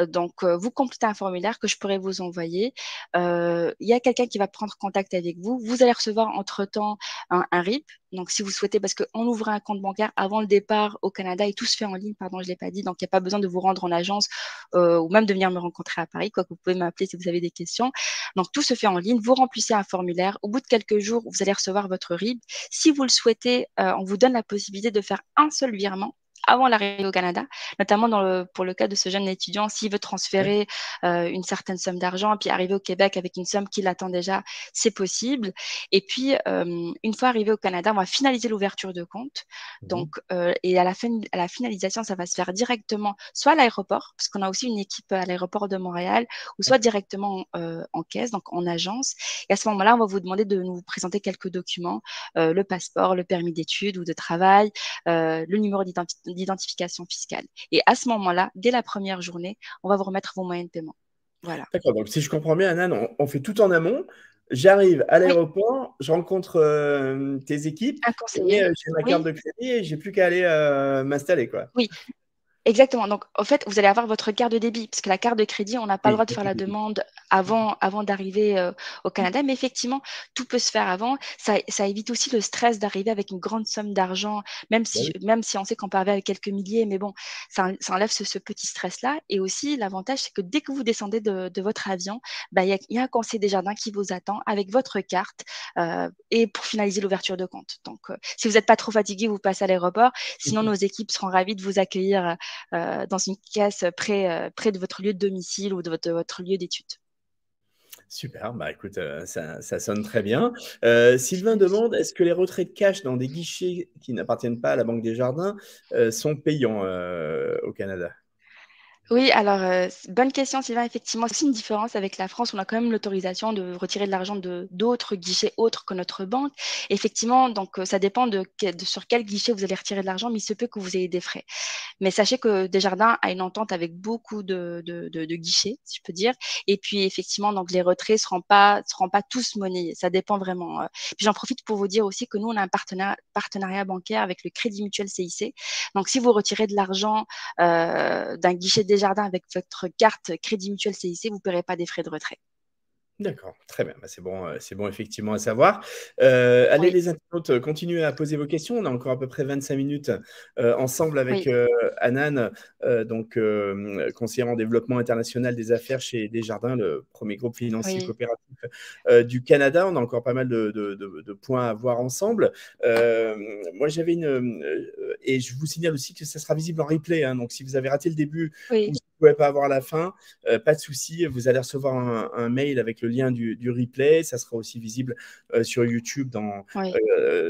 Donc, vous complétez un formulaire que je pourrais vous envoyer. Il y a quelqu'un qui va prendre contact avec vous. Vous allez recevoir entre-temps un RIP. Donc, si vous souhaitez, parce qu'on ouvre un compte bancaire avant le départ au Canada et tout se fait en ligne, pardon, je ne l'ai pas dit, donc il n'y a pas besoin de vous rendre en agence ou même de venir me rencontrer à Paris, quoi que vous pouvez m'appeler si vous avez des questions. Donc, tout se fait en ligne, vous remplissez un formulaire. Au bout de quelques jours, vous allez recevoir votre RIB. Si vous le souhaitez, on vous donne la possibilité de faire un seul virement avant l'arrivée au Canada, notamment pour le cas de ce jeune étudiant, s'il veut Ouais. transférer une certaine somme d'argent, puis arriver au Québec avec une somme qui l'attend déjà, c'est possible. Et puis, une fois arrivé au Canada, on va finaliser l'ouverture de compte. Mhm. Donc, et à la finalisation, ça va se faire directement, soit à l'aéroport, parce qu'on a aussi une équipe à l'aéroport de Montréal, ou soit directement en caisse, donc en agence. Et à ce moment-là, on va vous demander de nous présenter quelques documents, le passeport, le permis d'études ou de travail, le numéro d'identification fiscale. Et à ce moment-là, dès la première journée, on va vous remettre vos moyens de paiement. Voilà. D'accord, donc si je comprends bien, Anan, on fait tout en amont. J'arrive à Oui, l'aéroport, je rencontre tes équipes un et conseiller. j'ai ma carte Oui, de crédit et j'ai plus qu'à aller m'installer, quoi. oui. Exactement. Donc, en fait, vous allez avoir votre carte de débit, parce que la carte de crédit, on n'a pas le Oui. droit de faire la demande avant d'arriver au Canada. Mais effectivement, tout peut se faire avant. Ça évite aussi le stress d'arriver avec une grande somme d'argent, Bah oui. même si on sait qu'on peut arriver avec quelques milliers. Mais bon, ça enlève ce petit stress-là. Et aussi, l'avantage, c'est que dès que vous descendez de votre avion, bah, il y a un conseiller des jardins qui vous attend avec votre carte et pour finaliser l'ouverture de compte. Donc, si vous n'êtes pas trop fatigué, vous passez à l'aéroport. Sinon, nos équipes seront ravies de vous accueillir dans une caisse près de votre lieu de domicile ou de votre lieu d'études. Super, bah écoute, ça sonne très bien. Sylvain demande, est-ce que les retraits de cash dans des guichets qui n'appartiennent pas à la Banque des Jardins sont payants au Canada? Oui, alors, bonne question, Sylvain. Effectivement, c'est aussi une différence avec la France. On a quand même l'autorisation de retirer de l'argent de d'autres guichets autres que notre banque. Effectivement, donc, ça dépend sur quel guichet vous allez retirer de l'argent, mais il se peut que vous ayez des frais. Mais sachez que Desjardins a une entente avec beaucoup de guichets, si je peux dire. Et puis, effectivement, donc les retraits seront pas tous monnayés. Ça dépend vraiment. Puis j'en profite pour vous dire aussi que nous, on a un partenariat bancaire avec le Crédit Mutuel CIC. Donc, si vous retirez de l'argent d'un guichet Desjardins avec votre carte Crédit Mutuel CIC, vous ne paierez pas des frais de retrait. D'accord, très bien. Bah, c'est bon effectivement à savoir. Allez Oui, les internautes, continuez à poser vos questions. On a encore à peu près 25 minutes ensemble avec oui, Anan, donc conseillère en développement international des affaires chez Desjardins, le premier groupe financier oui. coopératif du Canada. On a encore pas mal de points à voir ensemble. Euh, Moi, j'avais et je vous signale aussi que ça sera visible en replay, hein. Donc, si vous avez raté le début ou Oui, si vous ne pouvez pas avoir la fin, pas de souci, vous allez recevoir un mail avec le lien du replay. Ça sera aussi visible sur YouTube oui,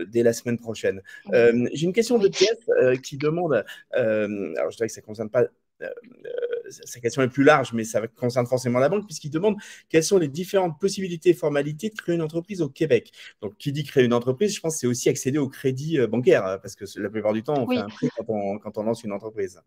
dès la semaine prochaine. oui, J'ai une question de oui. Jeff qui demande, alors je dirais que ça ne concerne pas, sa question est plus large, mais ça concerne forcément la banque, puisqu'il demande quelles sont les différentes possibilités et formalités de créer une entreprise au Québec. Donc, qui dit créer une entreprise, je pense que c'est aussi accéder au crédit bancaire, parce que la plupart du temps, on fait Oui, un prêt quand on lance une entreprise.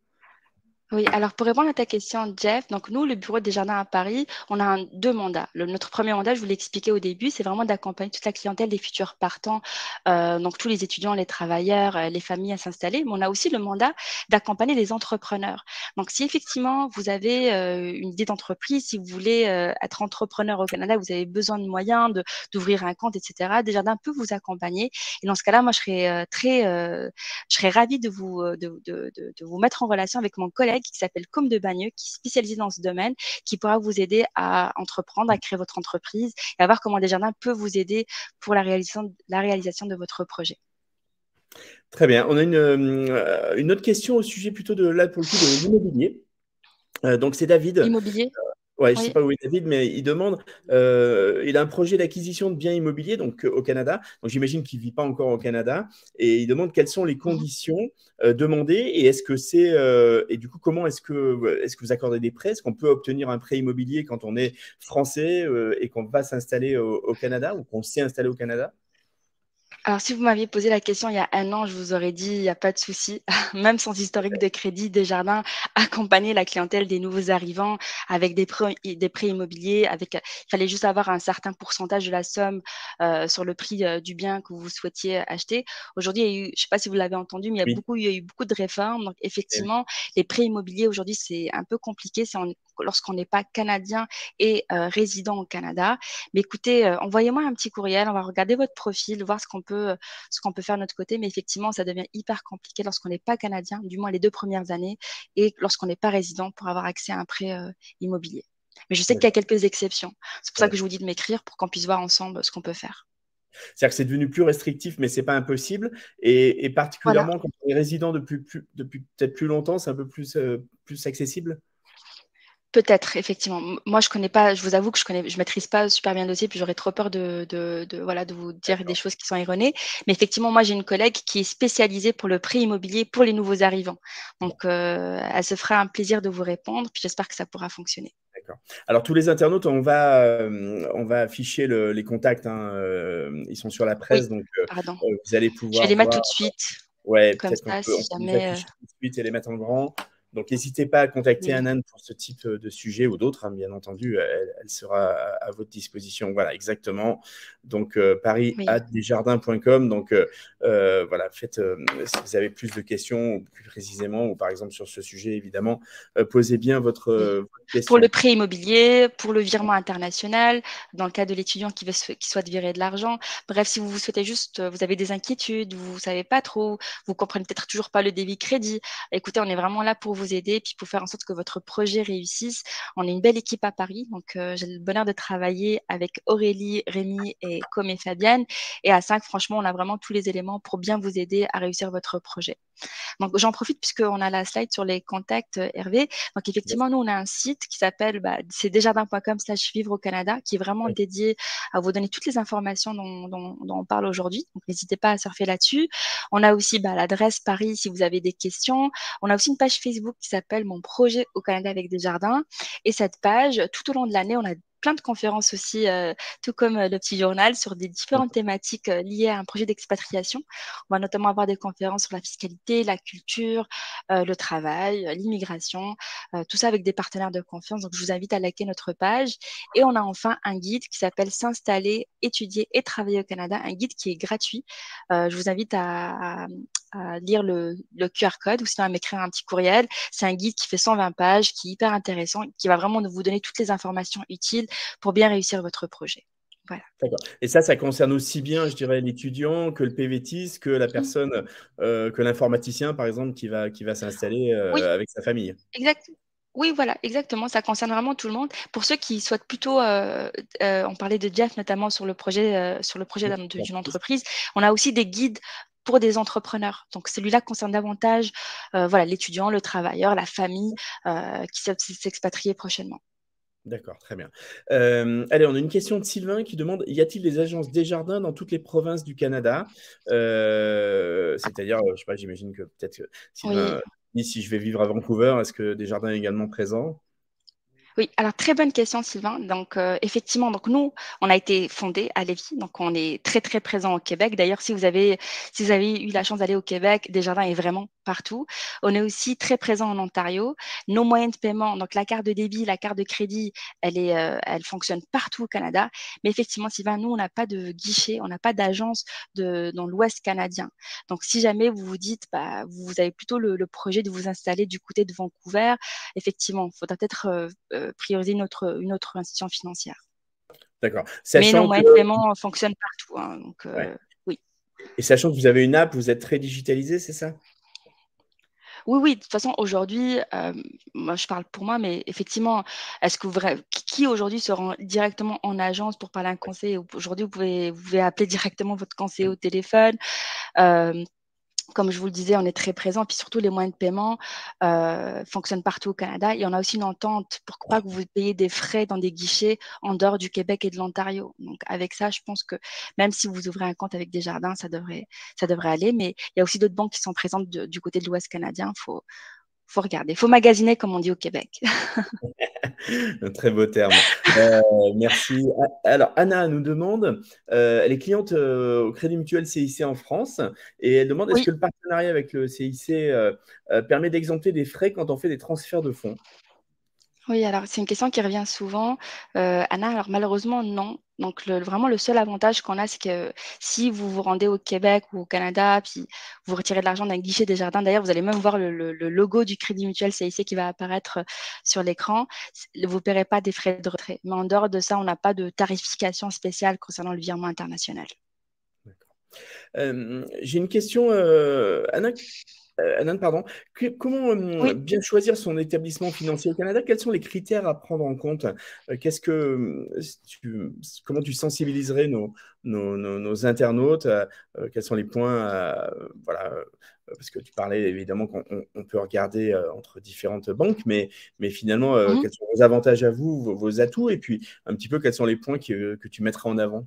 oui, alors pour répondre à ta question, Jeff, donc nous, le bureau des jardins à Paris, on a deux mandats. Notre premier mandat, je vous l'ai expliqué au début, c'est vraiment d'accompagner toute la clientèle des futurs partants, donc tous les étudiants, les travailleurs, les familles à s'installer. Mais on a aussi le mandat d'accompagner les entrepreneurs. Donc si effectivement vous avez une idée d'entreprise, si vous voulez être entrepreneur au Canada, vous avez besoin de moyens d'ouvrir un compte, etc., Desjardins peut vous accompagner. Et dans ce cas-là, moi, je serais ravie de vous mettre en relation avec mon collègue qui s'appelle Côme de Bagneux, qui est spécialisé dans ce domaine, qui pourra vous aider à entreprendre, à créer votre entreprise et à voir comment Desjardins peut vous aider pour la réalisation de votre projet. Très bien. On a une autre question au sujet plutôt de, là, pour le coup, de l'immobilier. Donc, c'est David. Immobilier? Ouais, je ne sais Oui. pas où est David, mais il demande, il a un projet d'acquisition de biens immobiliers donc, au Canada. Donc, j'imagine qu'il ne vit pas encore au Canada. Et il demande quelles sont les Mhm. conditions demandées et est-ce que et du coup, comment est-ce que vous accordez des prêts? Est-ce qu'on peut obtenir un prêt immobilier quand on est français et qu'on va s'installer au Canada ou qu'on s'est installé au Canada? Alors, si vous m'aviez posé la question il y a un an, je vous aurais dit, il n'y a pas de souci. Même sans historique de crédit, Desjardins accompagner la clientèle des nouveaux arrivants avec des prêts immobiliers. Il fallait juste avoir un certain pourcentage de la somme sur le prix du bien que vous souhaitiez acheter. Aujourd'hui, je ne sais pas si vous l'avez entendu, mais Oui. il y a eu beaucoup de réformes. Donc, effectivement, les prêts immobiliers aujourd'hui, c'est un peu compliqué. Lorsqu'on n'est pas canadien et résident au Canada. Mais écoutez, envoyez-moi un petit courriel, on va regarder votre profil, voir ce qu'on peut faire de notre côté. Mais effectivement, ça devient hyper compliqué lorsqu'on n'est pas canadien, du moins les 2 premières années, et lorsqu'on n'est pas résident pour avoir accès à un prêt immobilier. Mais je sais qu'il y a D'accord. quelques exceptions. C'est pour ça Ouais. que je vous dis de m'écrire pour qu'on puisse voir ensemble ce qu'on peut faire. C'est-à-dire que c'est devenu plus restrictif, mais c'est pas impossible. Et Voilà. particulièrement quand on est résident depuis peut-être plus longtemps, c'est un peu plus accessible. Peut-être, effectivement. Moi, je connais pas, je vous avoue que je maîtrise pas super bien le dossier, puis j'aurais trop peur voilà, de vous dire des D'accord. choses qui sont erronées. Mais effectivement, moi, j'ai une collègue qui est spécialisée pour le prêt immobilier pour les nouveaux arrivants. Bon, Donc, elle se fera un plaisir de vous répondre, puis j'espère que ça pourra fonctionner. d'accord. Alors, tous les internautes, on va afficher les contacts, hein, ils sont sur la Oui, presse, donc pardon. vous allez Je vais pouvoir les mettre voir. tout de suite, Ouais, comme peut-être qu'on ça, peut, on si peut les jamais. afficher tout de suite et les mettre en grand. Donc, n'hésitez pas à contacter Oui, Anan pour ce type de sujet ou d'autres, hein, bien entendu. Elle sera à votre disposition. Voilà, exactement. Donc, oui. paris@desjardins.com. Donc, voilà, faites, si vous avez plus de questions, ou plus précisément, ou par exemple sur ce sujet, évidemment, posez bien Oui. votre Pour le question. prêt immobilier, pour le virement international, dans le cas de l'étudiant qui souhaite virer de l'argent. Bref, si vous souhaitez juste, vous avez des inquiétudes, vous ne savez pas trop, vous comprenez peut-être toujours pas le débit crédit. Écoutez, on est vraiment là pour vous aider, puis pour faire en sorte que votre projet réussisse. On est une belle équipe à Paris, donc j'ai le bonheur de travailler avec Aurélie, Rémi et Com et Fabienne. Et à 5, franchement, on a vraiment tous les éléments pour bien vous aider à réussir votre projet. Donc, j'en profite puisqu'on a la slide sur les contacts, Hervé. Donc, effectivement, nous, on a un site qui s'appelle, c'est desjardins.com/vivre au Canada, qui est vraiment Oui, dédié à vous donner toutes les informations dont on parle aujourd'hui. Donc, n'hésitez pas à surfer là-dessus. On a aussi l'adresse Paris si vous avez des questions. On a aussi une page Facebook qui s'appelle Mon projet au Canada avec Desjardins. Et cette page, tout au long de l'année, on a plein de conférences aussi, tout comme le petit journal, sur des différentes thématiques liées à un projet d'expatriation. On va notamment avoir des conférences sur la fiscalité, la culture, le travail, l'immigration, tout ça avec des partenaires de confiance. Donc, je vous invite à liker notre page. Et on a enfin un guide qui s'appelle S'installer, étudier et travailler au Canada, un guide qui est gratuit. Je vous invite à lire le QR code ou sinon à m'écrire un petit courriel. C'est un guide qui fait 120 pages, qui est hyper intéressant, qui va vraiment vous donner toutes les informations utiles pour bien réussir votre projet. Voilà. d'accord. Et ça concerne aussi bien, je dirais, l'étudiant que le PVTiste, que la personne, que l'informaticien, par exemple, qui va s'installer Oui, avec sa famille. exact. Oui, voilà, exactement. Ça concerne vraiment tout le monde. Pour ceux qui souhaitent plutôt, on parlait de Jeff notamment sur le projet d'une entreprise. On a aussi des guides pour des entrepreneurs. Donc celui-là concerne davantage, voilà, l'étudiant, le travailleur, la famille qui souhaite s'expatrier prochainement. D'accord, très bien. Allez, on a une question de Sylvain qui demande: y a-t-il des agences Desjardins dans toutes les provinces du Canada? C'est-à-dire, je sais pas, j'imagine que peut-être que Oui. Sylvain dit si je vais vivre à Vancouver, est-ce que Desjardins est également présent? Oui, alors très bonne question, Sylvain. Donc, effectivement, donc nous, on a été fondé à Lévis, donc on est très très présent au Québec. D'ailleurs, si vous avez eu la chance d'aller au Québec, Desjardins est vraiment partout. On est aussi très présent en Ontario. Nos moyens de paiement, donc la carte de débit, la carte de crédit, elle fonctionne partout au Canada. Mais effectivement, Sylvain, nous, on n'a pas de guichet, on n'a pas d'agence dans l'Ouest canadien. Donc, si jamais vous vous dites, vous avez plutôt le projet de vous installer du côté de Vancouver, effectivement, il faudra peut-être prioriser une autre institution financière. D'accord. Mais nos Sachant que moyens de paiement fonctionnent partout, hein, donc ouais, oui. et sachant que vous avez une app, vous êtes très digitalisé, c'est ça? Oui, oui, de toute façon, aujourd'hui, moi, je parle pour moi, mais effectivement, est-ce que qui aujourd'hui se rend directement en agence pour parler à un conseiller? Aujourd'hui, vous pouvez appeler directement votre conseiller au téléphone. Euh, Comme je vous le disais, on est très présent. Puis surtout, les moyens de paiement fonctionnent partout au Canada. Et on a aussi une entente pour pas que vous payiez des frais dans des guichets en dehors du Québec et de l'Ontario. Donc, avec ça, je pense que même si vous ouvrez un compte avec Desjardins, ça devrait aller. Mais il y a aussi d'autres banques qui sont présentes du côté de l'Ouest canadien. Faut regarder. Faut magasiner, comme on dit au Québec. Un très beau terme. Merci. Alors, Anna nous demande, elle est cliente au Crédit Mutuel CIC en France et elle demande est-ce Oui. que le partenariat avec le CIC permet d'exempter des frais quand on fait des transferts de fonds? Oui, alors c'est une question qui revient souvent. Anna, alors malheureusement, non. Donc vraiment le seul avantage qu'on a, c'est que si vous vous rendez au Québec ou au Canada, puis vous retirez de l'argent d'un guichet Desjardins, d'ailleurs, vous allez même voir le logo du Crédit Mutuel CIC qui va apparaître sur l'écran. Vous ne paierez pas des frais de retrait. Mais en dehors de ça, on n'a pas de tarification spéciale concernant le virement international. J'ai une question, Anna. Anan, pardon. Comment Oui. bien choisir son établissement financier au Canada? Quels sont les critères à prendre en compte? Qu'est-ce que comment tu sensibiliserais nos internautes? Quels sont les points? Voilà, parce que tu parlais évidemment qu'on on peut regarder entre différentes banques, mais finalement, Mhm. quels sont vos avantages à vous, vos atouts, et puis un petit peu quels sont les points que tu mettras en avant?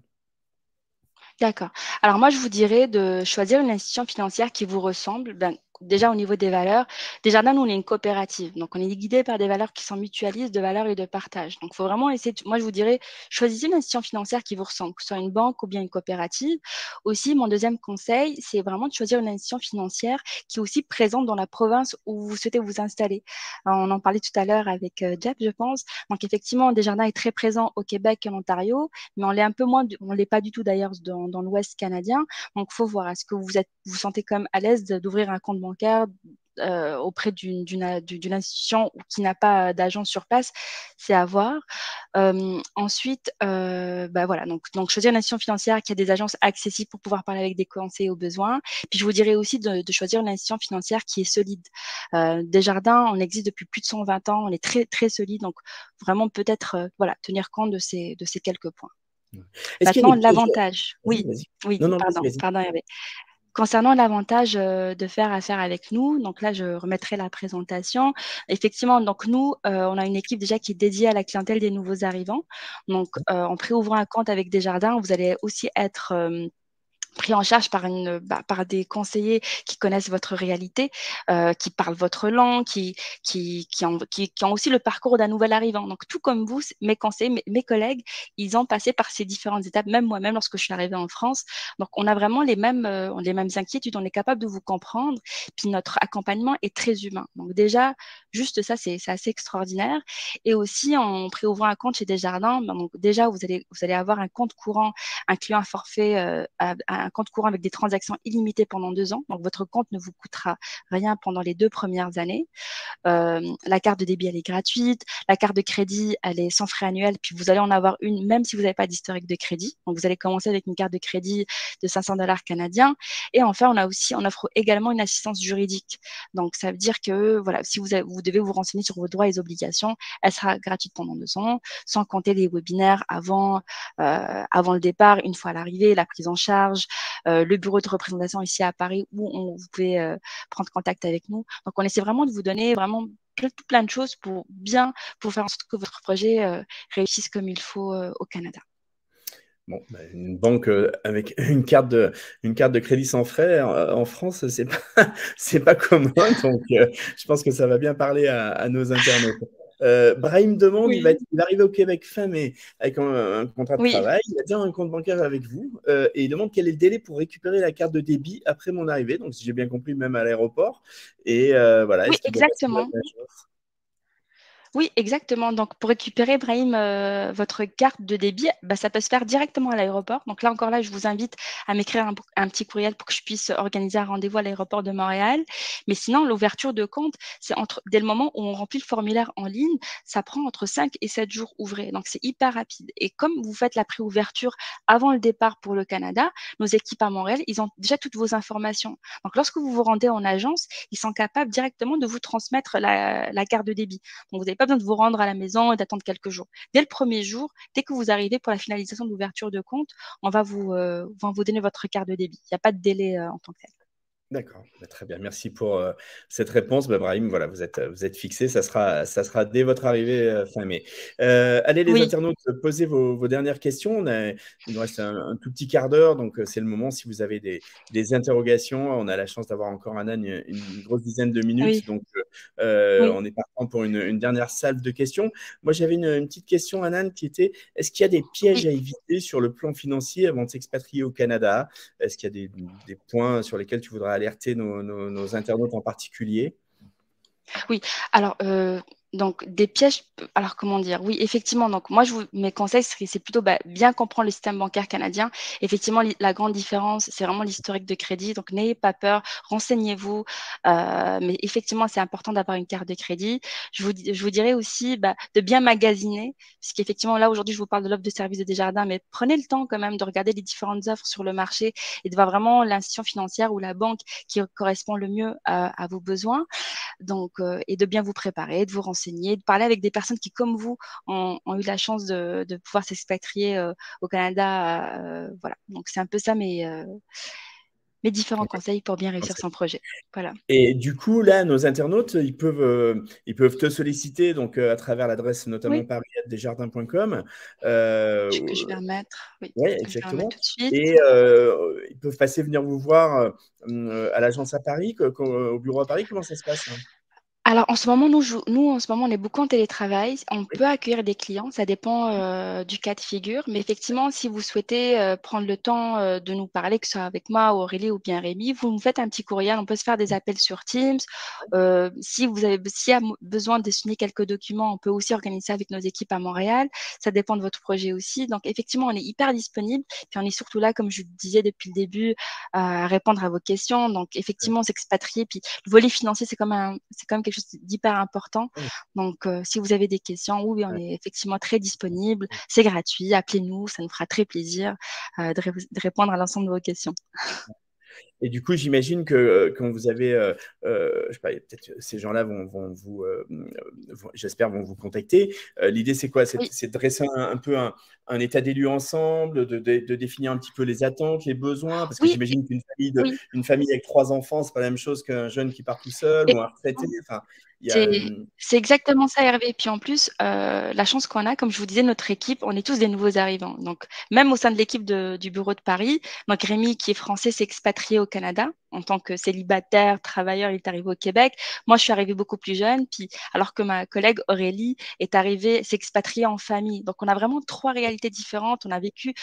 D'accord. Alors moi, je vous dirais de choisir une institution financière qui vous ressemble. Ben, déjà au niveau des valeurs, Desjardins, nous, on est une coopérative. Donc, on est guidé par des valeurs qui sont mutualistes, de valeurs et de partage. Donc, il faut vraiment essayer, moi, je vous dirais, choisissez une institution financière qui vous ressemble, que ce soit une banque ou bien une coopérative. Aussi, mon deuxième conseil, c'est vraiment de choisir une institution financière qui est aussi présente dans la province où vous souhaitez vous installer. On en parlait tout à l'heure avec Jeff, je pense. Donc, effectivement, Desjardins est très présent au Québec et en Ontario, mais on l'est un peu moins, on l'est pas du tout d'ailleurs dans l'Ouest canadien. Donc, il faut voir, est-ce que vous sentez quand même à l'aise d'ouvrir un compte bancaire auprès d'une institution qui n'a pas d'agent sur place, c'est à voir. Ensuite, bah voilà, donc choisir une institution financière qui a des agences accessibles pour pouvoir parler avec des conseillers au besoin. Puis je vous dirais aussi de choisir une institution financière qui est solide. Desjardins, on existe depuis plus de 120 ans, on est très très solide, donc vraiment peut-être voilà, tenir compte de ces quelques points. Est-ce qu'il y a Maintenant, des pièges? l'avantage, Vas-y, oui, vas-y. oui, Non, non, vas-y, pardon, vas-y. pardon Hervé. Concernant l'avantage de faire affaire avec nous, donc là, je remettrai la présentation. Effectivement, donc nous, on a une équipe déjà qui est dédiée à la clientèle des nouveaux arrivants. Donc, en préouvrant un compte avec Desjardins, vous allez aussi être pris en charge par des conseillers qui connaissent votre réalité, qui parlent votre langue, qui ont aussi le parcours d'un nouvel arrivant. Donc, tout comme vous, mes conseillers, mes collègues, ils ont passé par ces différentes étapes, même moi-même lorsque je suis arrivée en France. Donc, on a vraiment les mêmes inquiétudes, on est capable de vous comprendre. Puis, notre accompagnement est très humain. Donc, déjà, juste ça, c'est assez extraordinaire. Et aussi, en préouvrant un compte chez Desjardins, donc déjà, vous allez avoir un compte courant incluant un forfait, un compte courant avec des transactions illimitées pendant 2 ans. Donc, votre compte ne vous coûtera rien pendant les 2 premières années. La carte de débit, elle est gratuite. La carte de crédit, elle est sans frais annuels. Puis, vous allez en avoir une même si vous n'avez pas d'historique de crédit. Donc, vous allez commencer avec une carte de crédit de 500 $ canadiens. Et enfin, on offre également une assistance juridique. Donc, ça veut dire que, voilà, si vous devez vous renseigner sur vos droits et obligations, elle sera gratuite pendant 2 ans, sans compter les webinaires avant le départ, une fois à l'arrivée, la prise en charge, le bureau de représentation ici à Paris où vous pouvez prendre contact avec nous. Donc, on essaie vraiment de vous donner vraiment plein de choses pour faire en sorte que votre projet réussisse comme il faut au Canada. Bon, bah, une banque avec une carte de crédit sans frais en France, c'est pas, c'est pas commun. Donc, je pense que ça va bien parler à nos internautes. Brahim demande, Oui. il va arriver au Québec fin mai avec un contrat de Oui, travail. Il a déjà un compte bancaire avec vous et il demande quel est le délai pour récupérer la carte de débit après mon arrivée. Donc, si j'ai bien compris, même à l'aéroport. Et voilà, oui, est-ce qu'il doit passer la exactement. même chose? Oui, exactement. Donc, pour récupérer, Brahim, votre carte de débit, bah, ça peut se faire directement à l'aéroport. Donc là, encore là, je vous invite à m'écrire un petit courriel pour que je puisse organiser un rendez-vous à l'aéroport de Montréal. Mais sinon, l'ouverture de compte, dès le moment où on remplit le formulaire en ligne, ça prend entre 5 et 7 jours ouvrés. Donc, c'est hyper rapide. Et comme vous faites la préouverture avant le départ pour le Canada, nos équipes à Montréal, ils ont déjà toutes vos informations. Donc, lorsque vous vous rendez en agence, ils sont capables directement de vous transmettre la carte de débit. Donc, vous n'avez pas besoin de vous rendre à la maison et d'attendre quelques jours. Dès le premier jour, dès que vous arrivez pour la finalisation de l'ouverture de compte, on va vous donner votre carte de débit. Il n'y a pas de délai en tant que tel. D'accord, bah, très bien. Merci pour cette réponse. Bah, Brahim, voilà, vous êtes fixé. Ça sera dès votre arrivée fin mai. Allez, les Oui, internautes, posez vos dernières questions. Il nous reste un tout petit quart d'heure, donc c'est le moment. Si vous avez des interrogations, on a la chance d'avoir encore une grosse dizaine de minutes. oui, Donc, oui, on est partant pour une dernière salle de questions. Moi, j'avais une petite question, Anan, qui était, est-ce qu'il y a des pièges oui. à éviter sur le plan financier avant de s'expatrier au Canada? Est-ce qu'il y a des points sur lesquels tu voudrais alerter nos internautes en particulier? Oui, alors Donc, des pièges, alors comment dire? Oui, effectivement. Donc, moi, mes conseils, c'est plutôt bien comprendre le système bancaire canadien. Effectivement, la grande différence, c'est vraiment l'historique de crédit. Donc, n'ayez pas peur, renseignez-vous. Mais effectivement, c'est important d'avoir une carte de crédit. Je vous dirais aussi de bien magasiner, puisqu'effectivement, là, aujourd'hui, je vous parle de l'offre de service de Desjardins, mais prenez le temps quand même de regarder les différentes offres sur le marché et de voir vraiment l'institution financière ou la banque qui correspond le mieux à vos besoins. Donc, et de bien vous préparer, de vous renseigner, de parler avec des personnes qui, comme vous, ont eu la chance de pouvoir s'expatrier au Canada. Voilà. Donc, c'est un peu ça mes différents conseils pour bien réussir son projet. Voilà. Et du coup, là, nos internautes, ils peuvent te solliciter donc, à travers l'adresse notamment Oui, paris@desjardins.com. que je vais remettre. Oui, Oui, que je vais remettre exactement. tout de suite. Et ils peuvent passer venir vous voir à l'agence à Paris, au bureau à Paris. Comment ça se passe, hein? Alors, en ce moment, en ce moment, on est beaucoup en télétravail. On Oui, peut accueillir des clients, ça dépend du cas de figure. Mais effectivement, si vous souhaitez prendre le temps de nous parler, que ce soit avec moi, Aurélie ou bien Rémi, vous me faites un petit courriel. On peut se faire des appels sur Teams. S'il y a besoin de signer quelques documents, on peut aussi organiser ça avec nos équipes à Montréal. Ça dépend de votre projet aussi. Donc, effectivement, on est hyper disponible. Puis, on est surtout là, comme je vous disais depuis le début, à répondre à vos questions. Donc, effectivement, s'expatrier. Puis, le volet financier, c'est quand même quelque chose d'hyper important. oui. Donc, si vous avez des questions, oui, on est effectivement très disponible. C'est gratuit. Appelez-nous. Ça nous fera très plaisir de répondre à l'ensemble de vos questions. Et du coup, j'imagine que quand vous avez, je sais pas, peut-être ces gens-là vont vous, j'espère, vont vous contacter. L'idée, c'est quoi? Oui, C'est de dresser un peu un état des lieux ensemble, de définir un petit peu les attentes, les besoins, parce que oui, j'imagine oui. une famille avec 3 enfants, c'est pas la même chose qu'un jeune qui part tout seul Et ou un retraité. Enfin, il y a, c'est exactement ça, Hervé. Puis en plus, la chance qu'on a, comme je vous disais, notre équipe, on est tous des nouveaux arrivants. Donc, même au sein de l'équipe du bureau de Paris, donc Rémi, qui est français, s'est expatrié au Canada en tant que célibataire, travailleur, il est arrivé au Québec. Moi, je suis arrivée beaucoup plus jeune, puis alors que ma collègue Aurélie est arrivée, s'est expatriée en famille. Donc, on a vraiment trois réalités différentes. On a vécu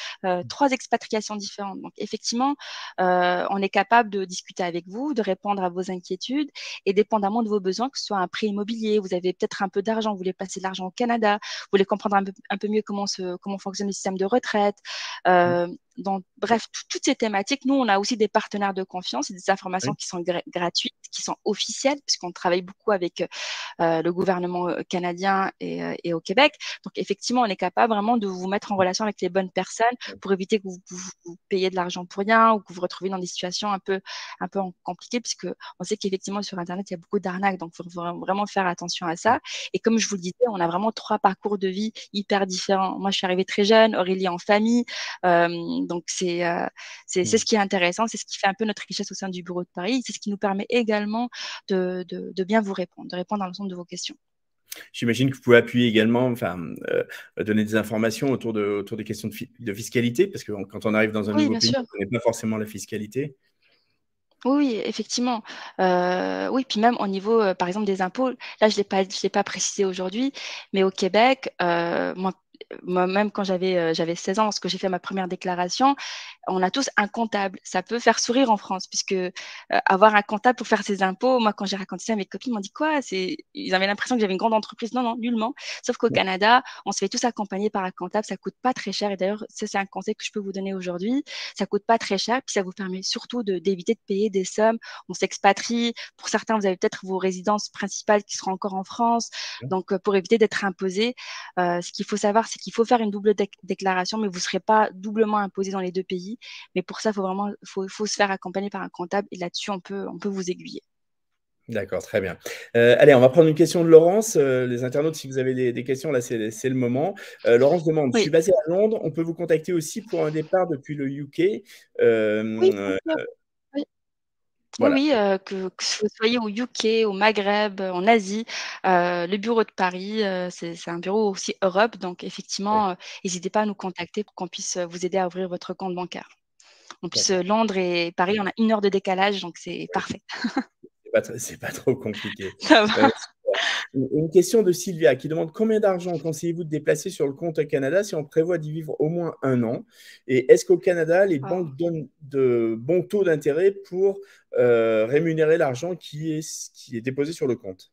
trois expatriations différentes. Donc, effectivement, on est capable de discuter avec vous, de répondre à vos inquiétudes et dépendamment de vos besoins, que ce soit un prêt immobilier, vous avez peut-être un peu d'argent, vous voulez placer de l'argent au Canada, vous voulez comprendre un peu mieux comment fonctionne le système de retraite. Donc, bref, toutes ces thématiques, nous, on a aussi des partenaires de confiance et des informations oui, qui sont gratuites, qui sont officielles, puisqu'on travaille beaucoup avec le gouvernement canadien et au Québec. Donc, effectivement, on est capable vraiment de vous mettre en relation avec les bonnes personnes pour éviter que vous payiez de l'argent pour rien ou que vous vous retrouviez dans des situations un peu compliquées, puisque on sait qu'effectivement, sur Internet, il y a beaucoup d'arnaques, donc il faut vraiment faire attention à ça. Et comme je vous le disais, on a vraiment trois parcours de vie hyper différents. Moi, je suis arrivée très jeune, Aurélie en famille. Donc, c'est ce qui est intéressant, c'est ce qui fait un peu notre richesse au sein du bureau de Paris. C'est ce qui nous permet également de bien vous répondre, de répondre à l'ensemble de vos questions. j'imagine que vous pouvez appuyer également, enfin, donner des informations autour des questions de fiscalité, parce que quand on arrive dans un Oui, nouveau bien pays, sûr. on ne connaît pas forcément la fiscalité. Oui, oui, effectivement. Oui, puis même au niveau, par exemple, des impôts, là, je l'ai pas précisé aujourd'hui, mais au Québec, moi, même quand j'avais 16 ans, lorsque j'ai fait ma première déclaration, on a tous un comptable. Ça peut faire sourire en France, puisque avoir un comptable pour faire ses impôts, moi, quand j'ai raconté ça à mes copines, ils m'ont dit quoi? Ils avaient l'impression que j'avais une grande entreprise. Non, non, nullement. Sauf qu'au Canada, on se fait tous accompagner par un comptable. Ça coûte pas très cher. Et d'ailleurs, ça, c'est un conseil que je peux vous donner aujourd'hui. Ça coûte pas très cher, puis ça vous permet surtout d'éviter de payer des sommes. On s'expatrie. Pour certains, vous avez peut-être vos résidences principales qui seront encore en France. Donc, pour éviter d'être imposé, ce qu'il faut savoir, c'est qu'il faut faire une double déclaration, mais vous ne serez pas doublement imposé dans les deux pays. Mais pour ça, faut se faire accompagner par un comptable et là-dessus, on peut vous aiguiller. D'accord, très bien. Allez, on va prendre une question de Laurence. Les internautes, si vous avez des questions, là, c'est le moment. Laurence demande, je suis Oui, basé à Londres, on peut vous contacter aussi pour un départ depuis le UK. oui, bien Euh, sûr. Oui. Oui, voilà. oui, que vous soyez au UK, au Maghreb, en Asie, le bureau de Paris, c'est un bureau aussi Europe, donc Oui, effectivement, n'hésitez pas à nous contacter pour qu'on puisse vous aider à ouvrir votre compte bancaire. En plus, d'accord. Londres et Paris, on a 1 heure de décalage, donc c'est Oui, parfait. c'est pas trop compliqué. Ça Euh, va. une question de Sylvia qui demande combien d'argent conseillez-vous de déplacer sur le compte Canada si on prévoit d'y vivre au moins un an? Et est-ce qu'au Canada, les Waouh. banques donnent de bons taux d'intérêt pour rémunérer l'argent qui est déposé sur le compte?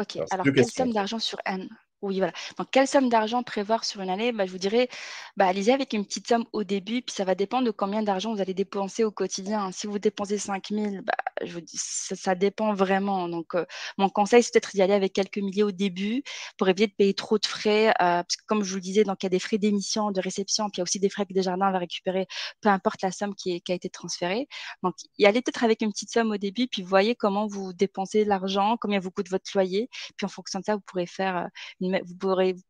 Ok, Alors, c'est alors deux quelle questions, en somme fait. d'argent sur un... Oui, voilà. Donc, quelle somme d'argent prévoir sur une année? Bah, je vous dirais, bah, allez-y avec une petite somme au début, puis ça va dépendre de combien d'argent vous allez dépenser au quotidien, hein. Si vous dépensez 5 000, bah, je vous dis, ça dépend vraiment. Donc, mon conseil, c'est peut-être d'y aller avec quelques milliers au début pour éviter de payer trop de frais. Parce que comme je vous le disais, donc, il y a des frais d'émission, de réception, puis il y a aussi des frais que Desjardins va récupérer, peu importe la somme qui a été transférée. Donc, y aller peut-être avec une petite somme au début, puis voyez comment vous dépensez l'argent, combien vous coûte votre loyer. Puis en fonction de ça, vous pourrez vous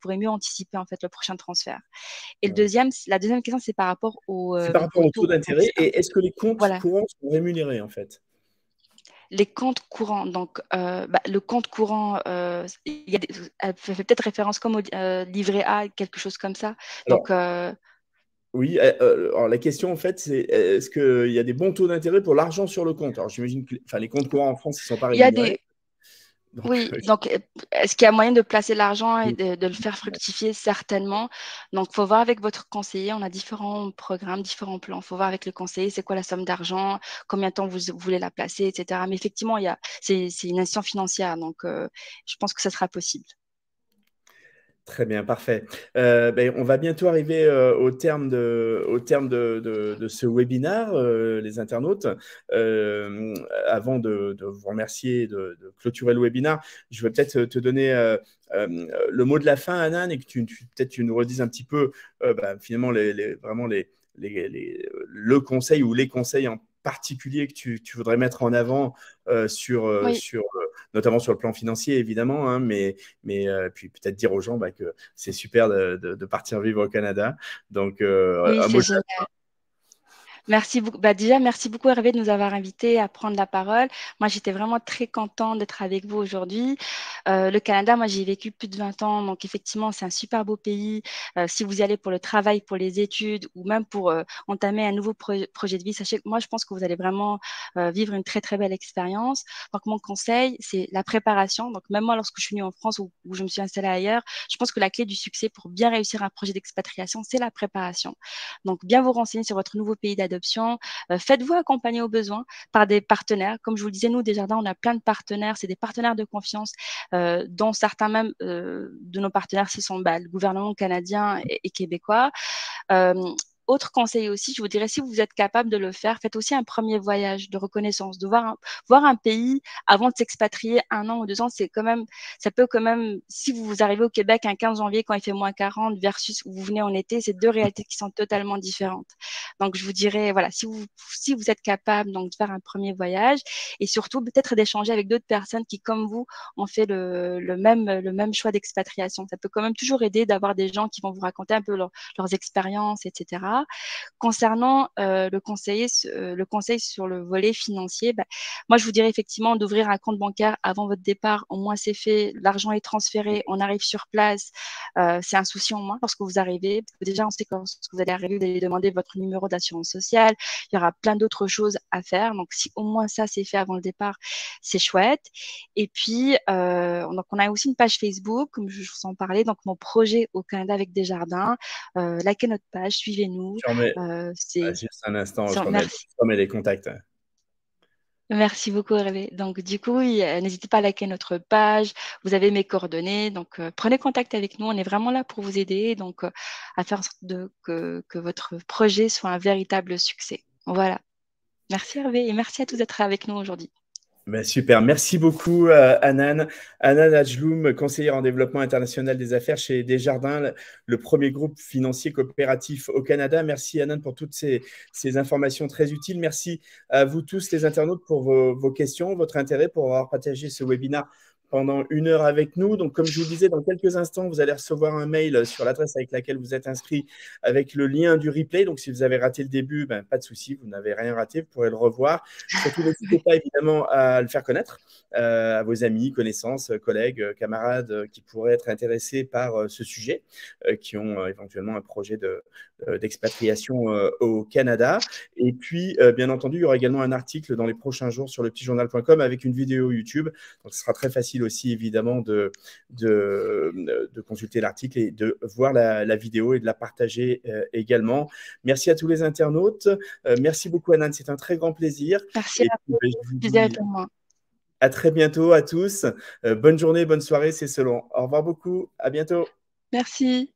pourrez mieux anticiper en fait le prochain transfert. Et Ouais. la deuxième question, c'est par rapport C'est par rapport au au taux taux. Donc, d'intérêt. Et est-ce que les comptes voilà, courants sont rémunérés, en fait? les comptes courants. Donc, bah, le compte courant, il y a elle fait peut-être référence comme au livret A, quelque chose comme ça. Alors, Donc, oui, alors la question, en fait, c'est est-ce qu'il y a des bons taux d'intérêt pour l'argent sur le compte? Alors, j'imagine que enfin, les comptes courants en France, ils ne sont pas il y a rémunérés. des, Donc, Oui, donc est-ce qu'il y a moyen de placer l'argent et oui. de le faire fructifier? Certainement. Donc, il faut voir avec votre conseiller. On a différents programmes, différents plans. Il faut voir avec le conseiller, c'est quoi la somme d'argent, combien de temps vous voulez la placer, etc. Mais effectivement, c'est une institution financière. Donc, je pense que ça sera possible. Très bien, parfait. Ben, on va bientôt arriver au terme de ce webinaire, les internautes. Avant de vous remercier de clôturer le webinaire, je vais peut-être te donner le mot de la fin, Anan, et que peut-être tu nous redises un petit peu ben, finalement vraiment le conseil ou les conseils en particulier que tu voudrais mettre en avant Oui, notamment sur le plan financier, évidemment, hein, mais puis peut-être dire aux gens bah, que c'est super de partir vivre au Canada. Donc, oui, un c'est mot de génial. Merci beaucoup. Bah, déjà, merci beaucoup Hervé de nous avoir invités à prendre la parole. Moi, j'étais vraiment très contente d'être avec vous aujourd'hui. Le Canada, moi, j'y ai vécu plus de 20 ans. Donc, effectivement, c'est un super beau pays. Si vous y allez pour le travail, pour les études ou même pour entamer un nouveau projet de vie, sachez que moi, je pense que vous allez vraiment vivre une très, très belle expérience. Donc, mon conseil, c'est la préparation. Donc, même moi, lorsque je suis venue en France ou je me suis installée ailleurs, je pense que la clé du succès pour bien réussir un projet d'expatriation, c'est la préparation. Donc, bien vous renseigner sur votre nouveau pays d'adoption. Faites-vous accompagner au besoin par des partenaires. Comme je vous le disais, nous, Desjardins, on a plein de partenaires. C'est des partenaires de confiance, dont certains même de nos partenaires, ce sont bah, le gouvernement canadien et québécois. Euh, Autre conseil aussi, je vous dirais, si vous êtes capable de le faire, faites aussi un premier voyage de reconnaissance, de voir un pays avant de s'expatrier 1 an ou 2 ans, c'est quand même, ça peut quand même, si vous arrivez au Québec un 15 janvier quand il fait -40 versus où vous venez en été, c'est deux réalités qui sont totalement différentes. Donc, je vous dirais, voilà, si vous êtes capable donc, de faire un premier voyage et surtout peut-être d'échanger avec d'autres personnes qui, comme vous, ont fait le même choix d'expatriation. Ça peut quand même toujours aider d'avoir des gens qui vont vous raconter un peu leurs expériences, etc. Concernant le conseil sur le volet financier, bah, moi, je vous dirais effectivement d'ouvrir un compte bancaire avant votre départ. Au moins, c'est fait, l'argent est transféré, on arrive sur place. C'est un souci en moins lorsque vous arrivez. Parce que déjà, on sait que lorsque vous allez arriver, vous allez demander votre numéro d'assurance sociale. Il y aura plein d'autres choses à faire. Donc, si au moins ça, c'est fait avant le départ, c'est chouette. Et puis, donc on a aussi une page Facebook, comme je vous en parlais, donc mon projet au Canada avec Desjardins. Likez notre page, suivez-nous. je remets C'est juste un instant, merci. je remets les contacts. Merci beaucoup, Hervé. Donc, du coup, oui, n'hésitez pas à liker notre page. Vous avez mes coordonnées. Donc, prenez contact avec nous. On est vraiment là pour vous aider. Donc, à faire en sorte que votre projet soit un véritable succès. Voilà. Merci, Hervé. Et merci à tous d'être avec nous aujourd'hui. Ben, super, merci beaucoup Anan. Anan Ajloum, conseillère en développement international des affaires chez Desjardins, le premier groupe financier coopératif au Canada. Merci Anan pour toutes ces informations très utiles. Merci à vous tous les internautes pour vos questions, votre intérêt pour avoir partagé ce webinaire pendant 1 heure avec nous. Donc, comme je vous le disais, dans quelques instants, vous allez recevoir un mail sur l'adresse avec laquelle vous êtes inscrit avec le lien du replay. Donc, si vous avez raté le début, ben, pas de souci, vous n'avez rien raté, vous pourrez le revoir. Surtout, n'hésitez pas évidemment à le faire connaître à vos amis, connaissances, collègues, camarades qui pourraient être intéressés par ce sujet, qui ont éventuellement un projet d'expatriation au Canada. Et puis, bien entendu, il y aura également un article dans les prochains jours sur lepetitjournal.com avec une vidéo YouTube. Donc, ce sera très facile aussi, évidemment, de consulter l'article et de voir la vidéo et de la partager également. Merci à tous les internautes. Merci beaucoup, Anan. C'est un très grand plaisir. Merci Et à puis, vous. ben, je vous Plaisir est dis pour moi. À très bientôt à tous. Bonne journée, bonne soirée, c'est selon. Au revoir beaucoup. À bientôt. Merci.